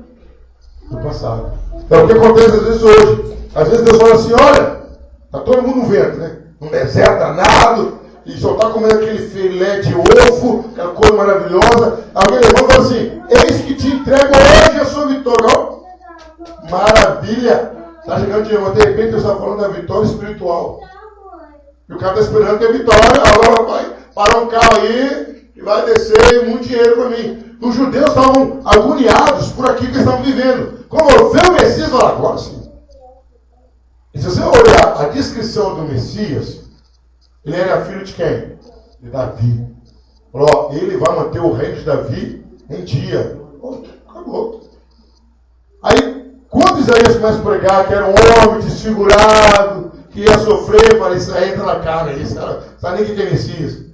do passado. É o que acontece às vezes hoje. Às vezes Deus fala assim, olha, está todo mundo vendo, né? Um deserto danado, e só está comendo aquele filé de ovo, aquela coisa maravilhosa. Alguém levanta e fala assim: eis que te entrego hoje a sua vitória. Não? Maravilha! Está chegando de novo. De repente eu estava falando da vitória espiritual. E o cara está esperando ter vitória. Agora vai parar um carro aí e vai descer muito dinheiro para mim. Os judeus estavam agoniados por aquilo que eles estavam vivendo. Quando eu ver o Messias, eu falo, agora sim. E se você olhar a descrição do Messias, ele era filho de quem? De Davi. Falou, ele vai manter o reino de Davi em dia. Acabou. Aí, quando Isaías começa a pregar que era um homem desfigurado, que ia sofrer, fala, isso aí entra na cara, isso sabe nem o que é Messias.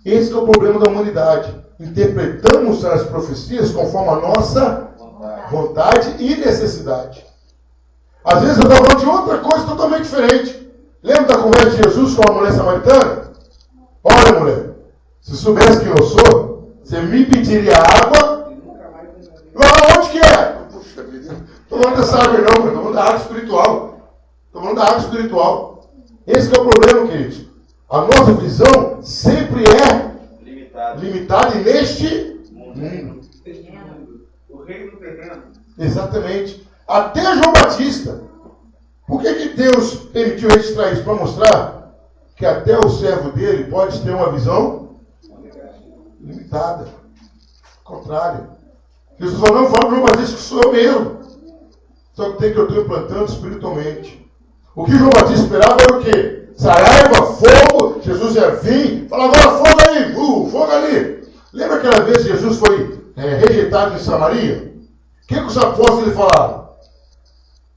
Esse é o problema da humanidade. Interpretamos as profecias conforme a nossa vontade e necessidade. Às vezes eu estou falando de outra coisa totalmente diferente. Lembra da conversa de Jesus com a mulher samaritana? Olha, mulher, se soubesse quem eu sou, você me pediria água. Onde que é? Puxa vida, estou falando dessa água não, estou falando da água espiritual. Estou falando da água espiritual. Esse é o problema, queridos. A nossa visão sempre é limitada e neste mundo. O reino terreno. Exatamente. Até João Batista. Por que Deus permitiu registrar isso? Para mostrar que até o servo dele pode ter uma visão limitada. Ao contrário. Jesus falou, não fala para João Batista que sou eu mesmo. Só que tem que eu estou implantando espiritualmente. O que João Batista esperava era o quê? Saraiva, fogo, Jesus ia vir, fala agora fogo aí, fogo ali. Lembra aquela vez que Jesus foi rejeitado em Samaria? O que os apóstolos lhe falaram?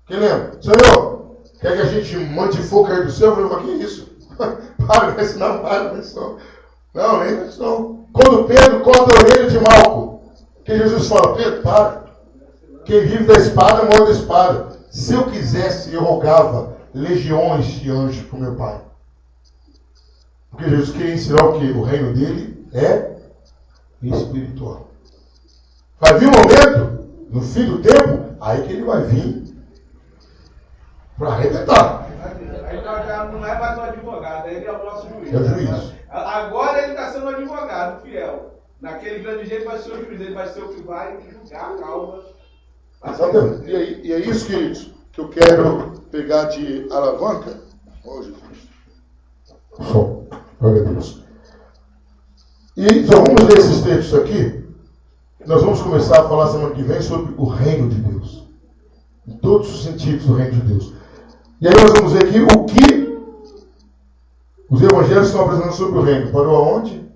Quem lembra? Senhor, quer que a gente mande fogo cair do céu? Eu falei, que isso? Para com isso não, para com isso não. Não, nem isso não. Quando Pedro corta a orelha de Malco, que Jesus fala, Pedro, para. Quem vive da espada, morre da espada. Se eu quisesse, eu rogava legiões de anjos para o meu Pai. Porque Jesus queria ensinar o quê? O reino dele é espiritual. Vai vir um momento, no fim do tempo, aí que ele vai vir para arrebentar. Aí já não é mais o advogado, ele é o nosso juiz. É o juiz. Agora ele está sendo advogado fiel. Naquele grande dia ele vai ser o juiz, ele vai ser o que vai julgar a causa. Exatamente. E é isso, queridos, que eu quero pegar de alavanca. Oh, Jesus. Só. Glória a Deus. E só vamos ler esses textos aqui. Nós vamos começar a falar semana que vem sobre o reino de Deus. Em todos os sentidos do reino de Deus. E aí nós vamos ver aqui o que os evangelhos estão apresentando sobre o reino. Parou aonde?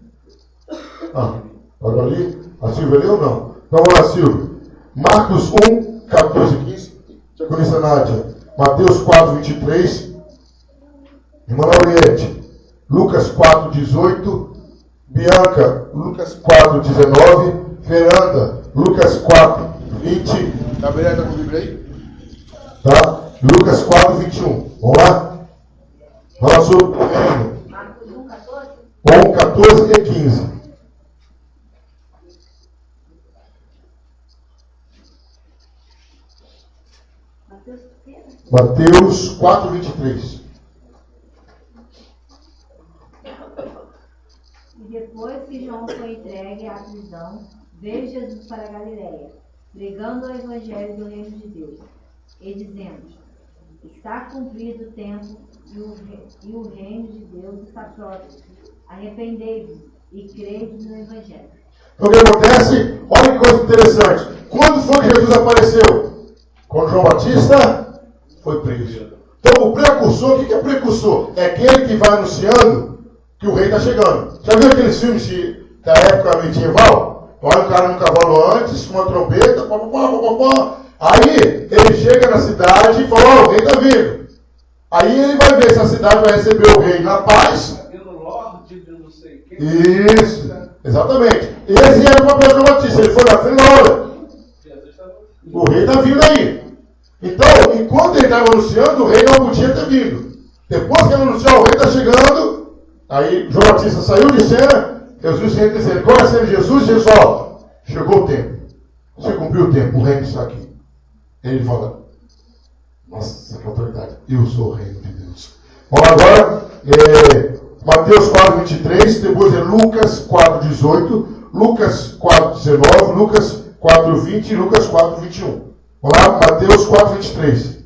Parou ali? A Silvia leu ou não? Então vamos lá, Silvia. Marcos 1, 14 e 15. Já conhece a Nádia. Mateus 4, 23. Irmã Lauriette. Lucas 4, 18. Bianca, Lucas 4, 19. Fernanda, Lucas 4, 20. Gabriela, está com a Bíblia aí? Tá? Lucas 4, 21. Vamos lá? Fala sobre o reino. Marcos 1, 14. 1, 14 e 15. Mateus 4, 23. E depois que João foi entregue à prisão, veio Jesus para a Galiléia, pregando o evangelho do reino de Deus, e dizendo: está cumprido o tempo e o reino de Deus está próximo. Arrependei-vos e crede no evangelho. Então o que acontece? Olha que coisa interessante. Quando foi que Jesus apareceu? Quando João Batista foi preso. Então o precursor, o que é precursor? É aquele que vai anunciando que o rei está chegando. Já viu aqueles filmes da época medieval? Olha o cara no cavalo antes, com uma trombeta, aí ele chega na cidade e fala, o rei está vindo. Aí ele vai ver se a cidade vai receber o rei na paz. Isso, exatamente. Esse era o papel de João Batista. Ele foi na frente e olha, o rei está vindo aí. Então, enquanto ele estava anunciando, o rei não podia ter vindo. Depois que ele anunciou, o rei está chegando, aí João Batista saiu de cena, Jesus entra dizendo, qual é a cena de Jesus? Jesus fala, chegou o tempo. Você cumpriu o tempo, o reino está aqui. Ele fala, nossa, que autoridade, eu sou o reino de Deus. Bom, agora, Mateus 4:23, depois é Lucas 4:18, Lucas 4:19, Lucas 4:20 e Lucas 4:21. Vamos lá, Mateus 4:23.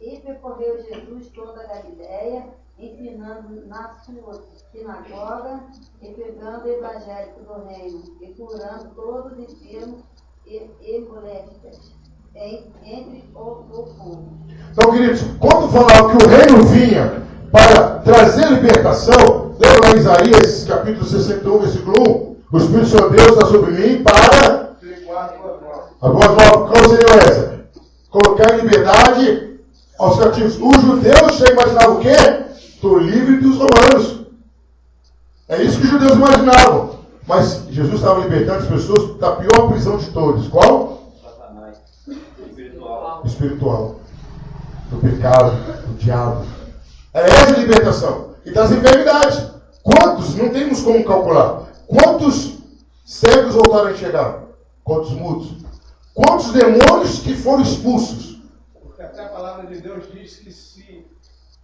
E percorreu Jesus toda a Galiléia, ensinando na sua sinagoga e pregando o evangelho do reino e curando todos os enfermos e moléstias entre o povo. Então, queridos, quando falava que o reino vinha para trazer libertação, lembra lá em Isaías, capítulo 61, versículo 1? O Espírito do Senhor Deus está sobre mim para... A boa nova, qual seria essa? Colocar em liberdade aos cativos. Os judeus já imaginavam o quê? Estou livre dos romanos. É isso que os judeus imaginavam. Mas Jesus estava libertando as pessoas da pior prisão de todos. Qual? Satanás. Espiritual. Do pecado, do diabo. É essa a libertação. E das enfermidades. Quantos, não temos como calcular, quantos cegos voltaram a enxergar? Quantos mudos? Quantos demônios que foram expulsos? Porque até a palavra de Deus diz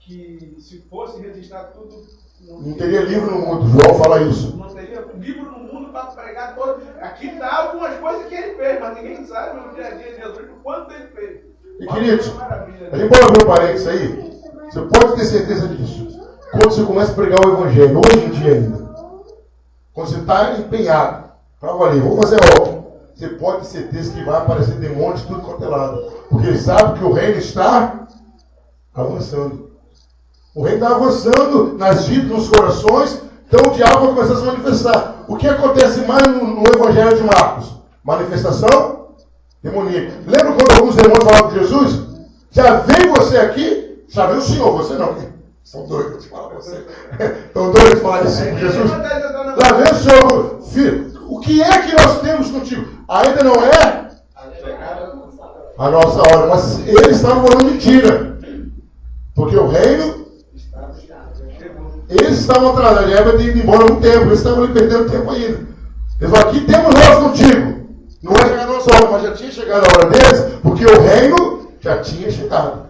que se fosse registrado tudo... Não teria livro no mundo. João fala isso. Não teria livro no mundo para pregar todo. Aqui está algumas coisas que ele fez, mas ninguém sabe no dia a dia de Jesus o quanto ele fez. E queridos, a gente pode abrir um parênteses aí? Você pode ter certeza disso. Quando você começa a pregar o Evangelho, hoje em dia ainda, quando você está empenhado, para valer, vou fazer obra, você pode ter certeza que vai aparecer demônios de tudo quanto é lado. Porque ele sabe que o reino está avançando. O reino está avançando nas vidas, nos corações, então o diabo vai começar a se manifestar. O que acontece mais no Evangelho de Marcos? Manifestação demoníaca. Lembra quando alguns demônios falavam de Jesus? Já veio você aqui? Já veio o Senhor, você não. São doidos de falar você. Estão doidos de falar isso com Jesus? Já veio o Senhor, filho. O que é que nós temos contigo? Ainda não é a nossa hora, mas eles estavam falando mentira. Porque o reino, eles estavam atrasados, ele ia ter ido embora há um tempo, eles estavam ali perdendo tempo ainda. Eles falaram, aqui temos nós contigo. Não vai chegar a nossa hora, mas já tinha chegado a hora deles, porque o reino já tinha chegado.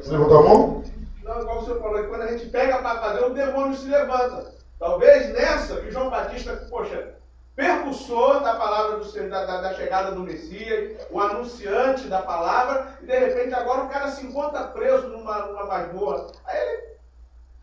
Você levantou a mão? Não, igual o senhor falou, que quando a gente pega para fazer, o demônio se levanta. Talvez nessa que João Batista, poxa, percussor da palavra do Senhor, da chegada do Messias, o anunciante da palavra, e de repente agora o cara se encontra preso numa masmorra. Aí ele,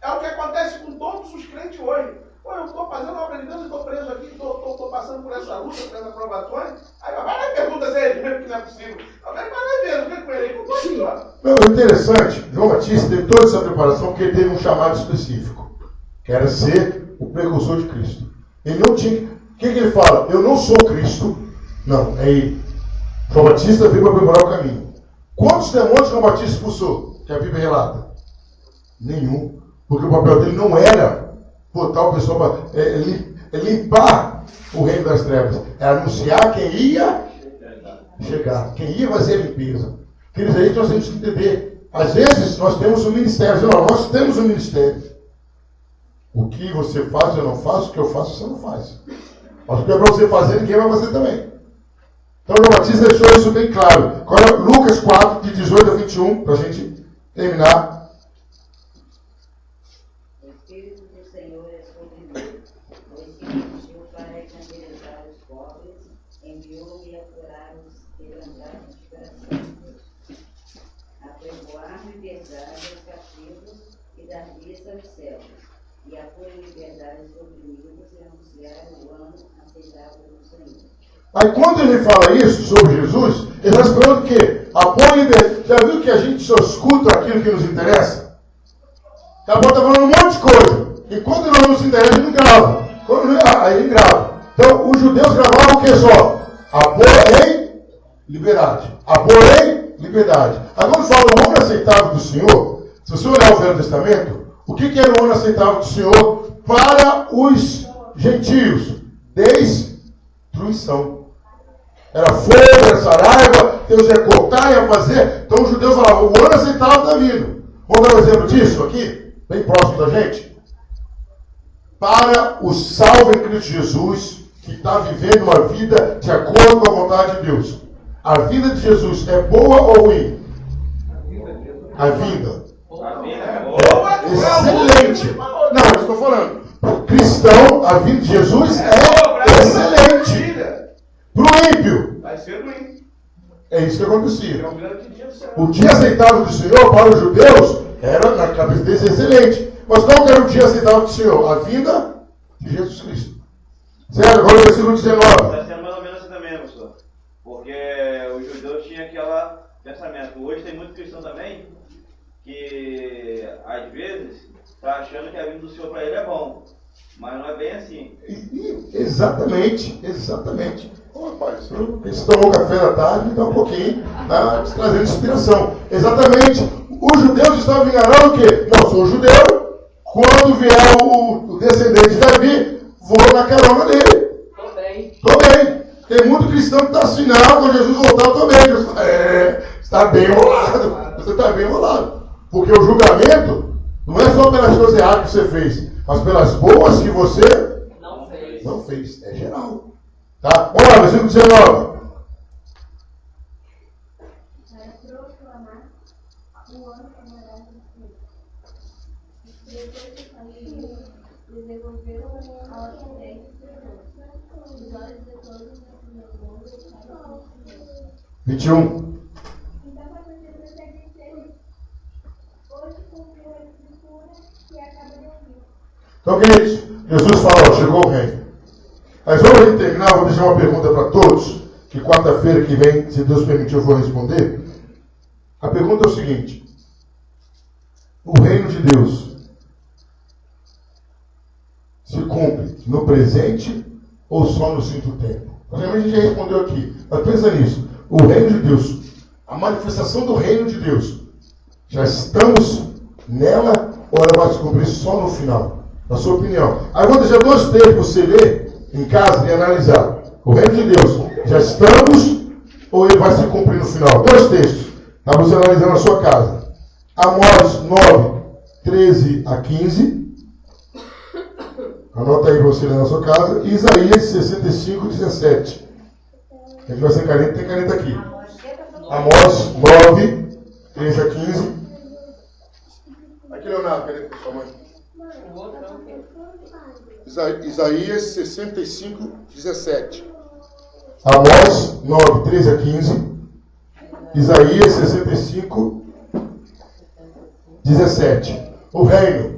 é o que acontece com todos os crentes hoje. Pô, eu estou fazendo a obra de Deus, eu estou preso aqui, estou passando por essa luta, por essas provações. Aí vai lá e pergunta se ele mesmo que não é possível. Vai lá mesmo, o que é com ele? Não estou aqui, ó. Não, interessante, João Batista teve toda essa preparação porque ele teve um chamado específico, que era ser o precursor de Cristo. Ele não tinha... O que ele fala? Eu não sou Cristo. Não, é ele. João Batista veio para preparar o caminho. Quantos demônios João Batista expulsou? Que a Bíblia relata? Nenhum. Porque o papel dele não era botar o pessoal para limpar o reino das trevas. É anunciar quem ia chegar. Quem ia fazer a limpeza. Queridos, aí nós temos que entender. Às vezes nós temos um ministério. Não, nós temos um ministério. O que você faz, eu não faço. O que eu faço, você não faz. Mas o que é para você fazer, ninguém vai fazer também. Então, João Batista deixou isso bem claro. Agora, Lucas 4, de 18 a 21, para a gente terminar. O Espírito do Senhor é sobre mim, pois que me ungiu para evangelizar os pobres, enviou-me a curar os quebrantados de coração, a pregoar liberdade aos cativos e dar vista aos cegos, e a pôr em liberdade os oprimidos e anunciar o ano aceitável do Senhor. Aí quando ele fala isso sobre Jesus, ele está esperando o quê? A boa liberdade. Já viu que a gente só escuta aquilo que nos interessa? Acabou está falando um monte de coisa. E quando não nos interessa, ele grava. Aí ele grava. Então, os judeus gravavam o que só? Amor em liberdade. Amor em liberdade. Aí quando fala o ano aceitável do Senhor, se você olhar o Velho Testamento, o que era o ano aceitável do Senhor para os gentios? Destruição. Era fogo, era saraiva, Deus ia cortar, ia fazer. Então os judeus falavam, o ano aceitável está vindo. Vamos dar um exemplo disso aqui, bem próximo da gente? Para o salvo em Cristo Jesus, que está vivendo uma vida de acordo com a vontade de Deus. A vida de Jesus é boa ou ruim? A vida. A vida é boa. É excelente. Não, estou falando. Para o cristão, a vida de Jesus é excelente. Para o ímpio, Vai ser ruim. é isso que acontecia. É um grande dia do céu. O dia aceitável do Senhor para os judeus era, na cabeça deles, excelente. Mas qual que era o dia aceitável do Senhor? A vinda de Jesus Cristo. Certo? Agora o versículo 19. Está sendo mais ou menos assim também, pastor. Porque os judeus tinham aquele pensamento. Hoje tem muito cristão também que, às vezes, está achando que a vinda do Senhor para ele é bom. Mas não é bem assim. Exatamente. Ô, rapaz, você tomou café da tarde, me dá um pouquinho, tá trazendo inspiração. Exatamente. Os judeus estavam enganando o quê? Não, sou judeu. Quando vier o descendente de Davi, vou na carona dele. Tô bem. Tem muito cristão que está assim, não, quando Jesus voltar, eu tô bem. Jesus, está bem enrolado. Você está bem enrolado. Porque o julgamento não é só pelas coisas erradas que você fez, mas pelas boas que você não fez. É geral. Tá? Vamos lá, versículo 19. Para proclamar o ano da morada do Senhor. Depois de sair, desenvolveram a ordem do Senhor. Os olhos de todos os sinagogas estavam com o Senhor. 21. Então aconteceu que eles hoje cumpriu a escritura que acaba de ouvir. Então, queridos, Jesus falou, chegou o reino. Mas vamos terminar, vou deixar uma pergunta para todos, que quarta-feira que vem, se Deus permitir, eu vou responder. A pergunta é o seguinte: o reino de Deus se cumpre no presente ou só no cinto tempo? A gente já respondeu aqui, mas pensa nisso. O reino de Deus, a manifestação do reino de Deus, já estamos nela ou ela vai se cumprir só no final? Na sua opinião. Aí eu vou deixar dois textos para você ler em casa e analisar. O reino de Deus, já estamos ou ele vai se cumprir no final? Dois textos para você analisar na sua casa. Amós 9, 13 a 15. Anota aí para você ler na sua casa. E Isaías 65, 17. A gente vai sem caneta, tem caneta aqui. Amós 9, 13 a 15. Aqui, Leonardo, caneta para sua mãe. Isaías 65, 17. Amós 9, 13 a 15. Isaías 65, 17. O reino.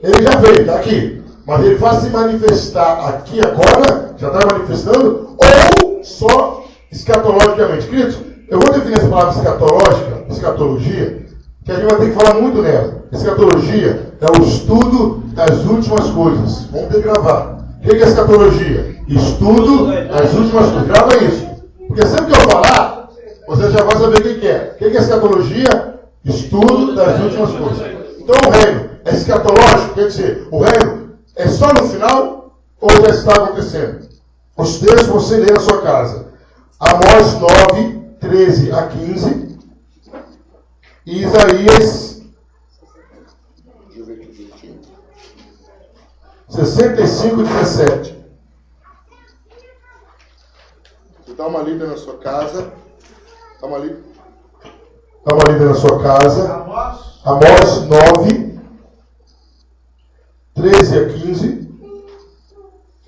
Ele já veio, está aqui. Mas ele vai se manifestar aqui agora, já está manifestando, ou só escatologicamente. Queridos, eu vou definir essa palavra escatológica, escatologia, que a gente vai ter que falar muito nela. Escatologia é o estudo das últimas coisas. Vamos ter que gravar. O que é escatologia? Estudo das últimas coisas. Grava isso. Porque sempre que eu falar, você já vai saber o que é. O que é escatologia? Estudo das últimas coisas. Então o reino é escatológico, quer dizer, o reino é só no final ou já está acontecendo? Os textos você lê na sua casa. Amós 9, 13 a 15. E Isaías 65, 17. Você dá uma lida na sua casa. Dá uma lida na sua casa. Amós 9, 13 a 15.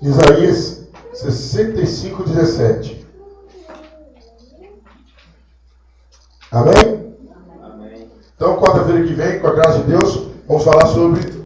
Isaías 65, 17. Amém? Então, quarta-feira que vem, com a graça de Deus, vamos falar sobre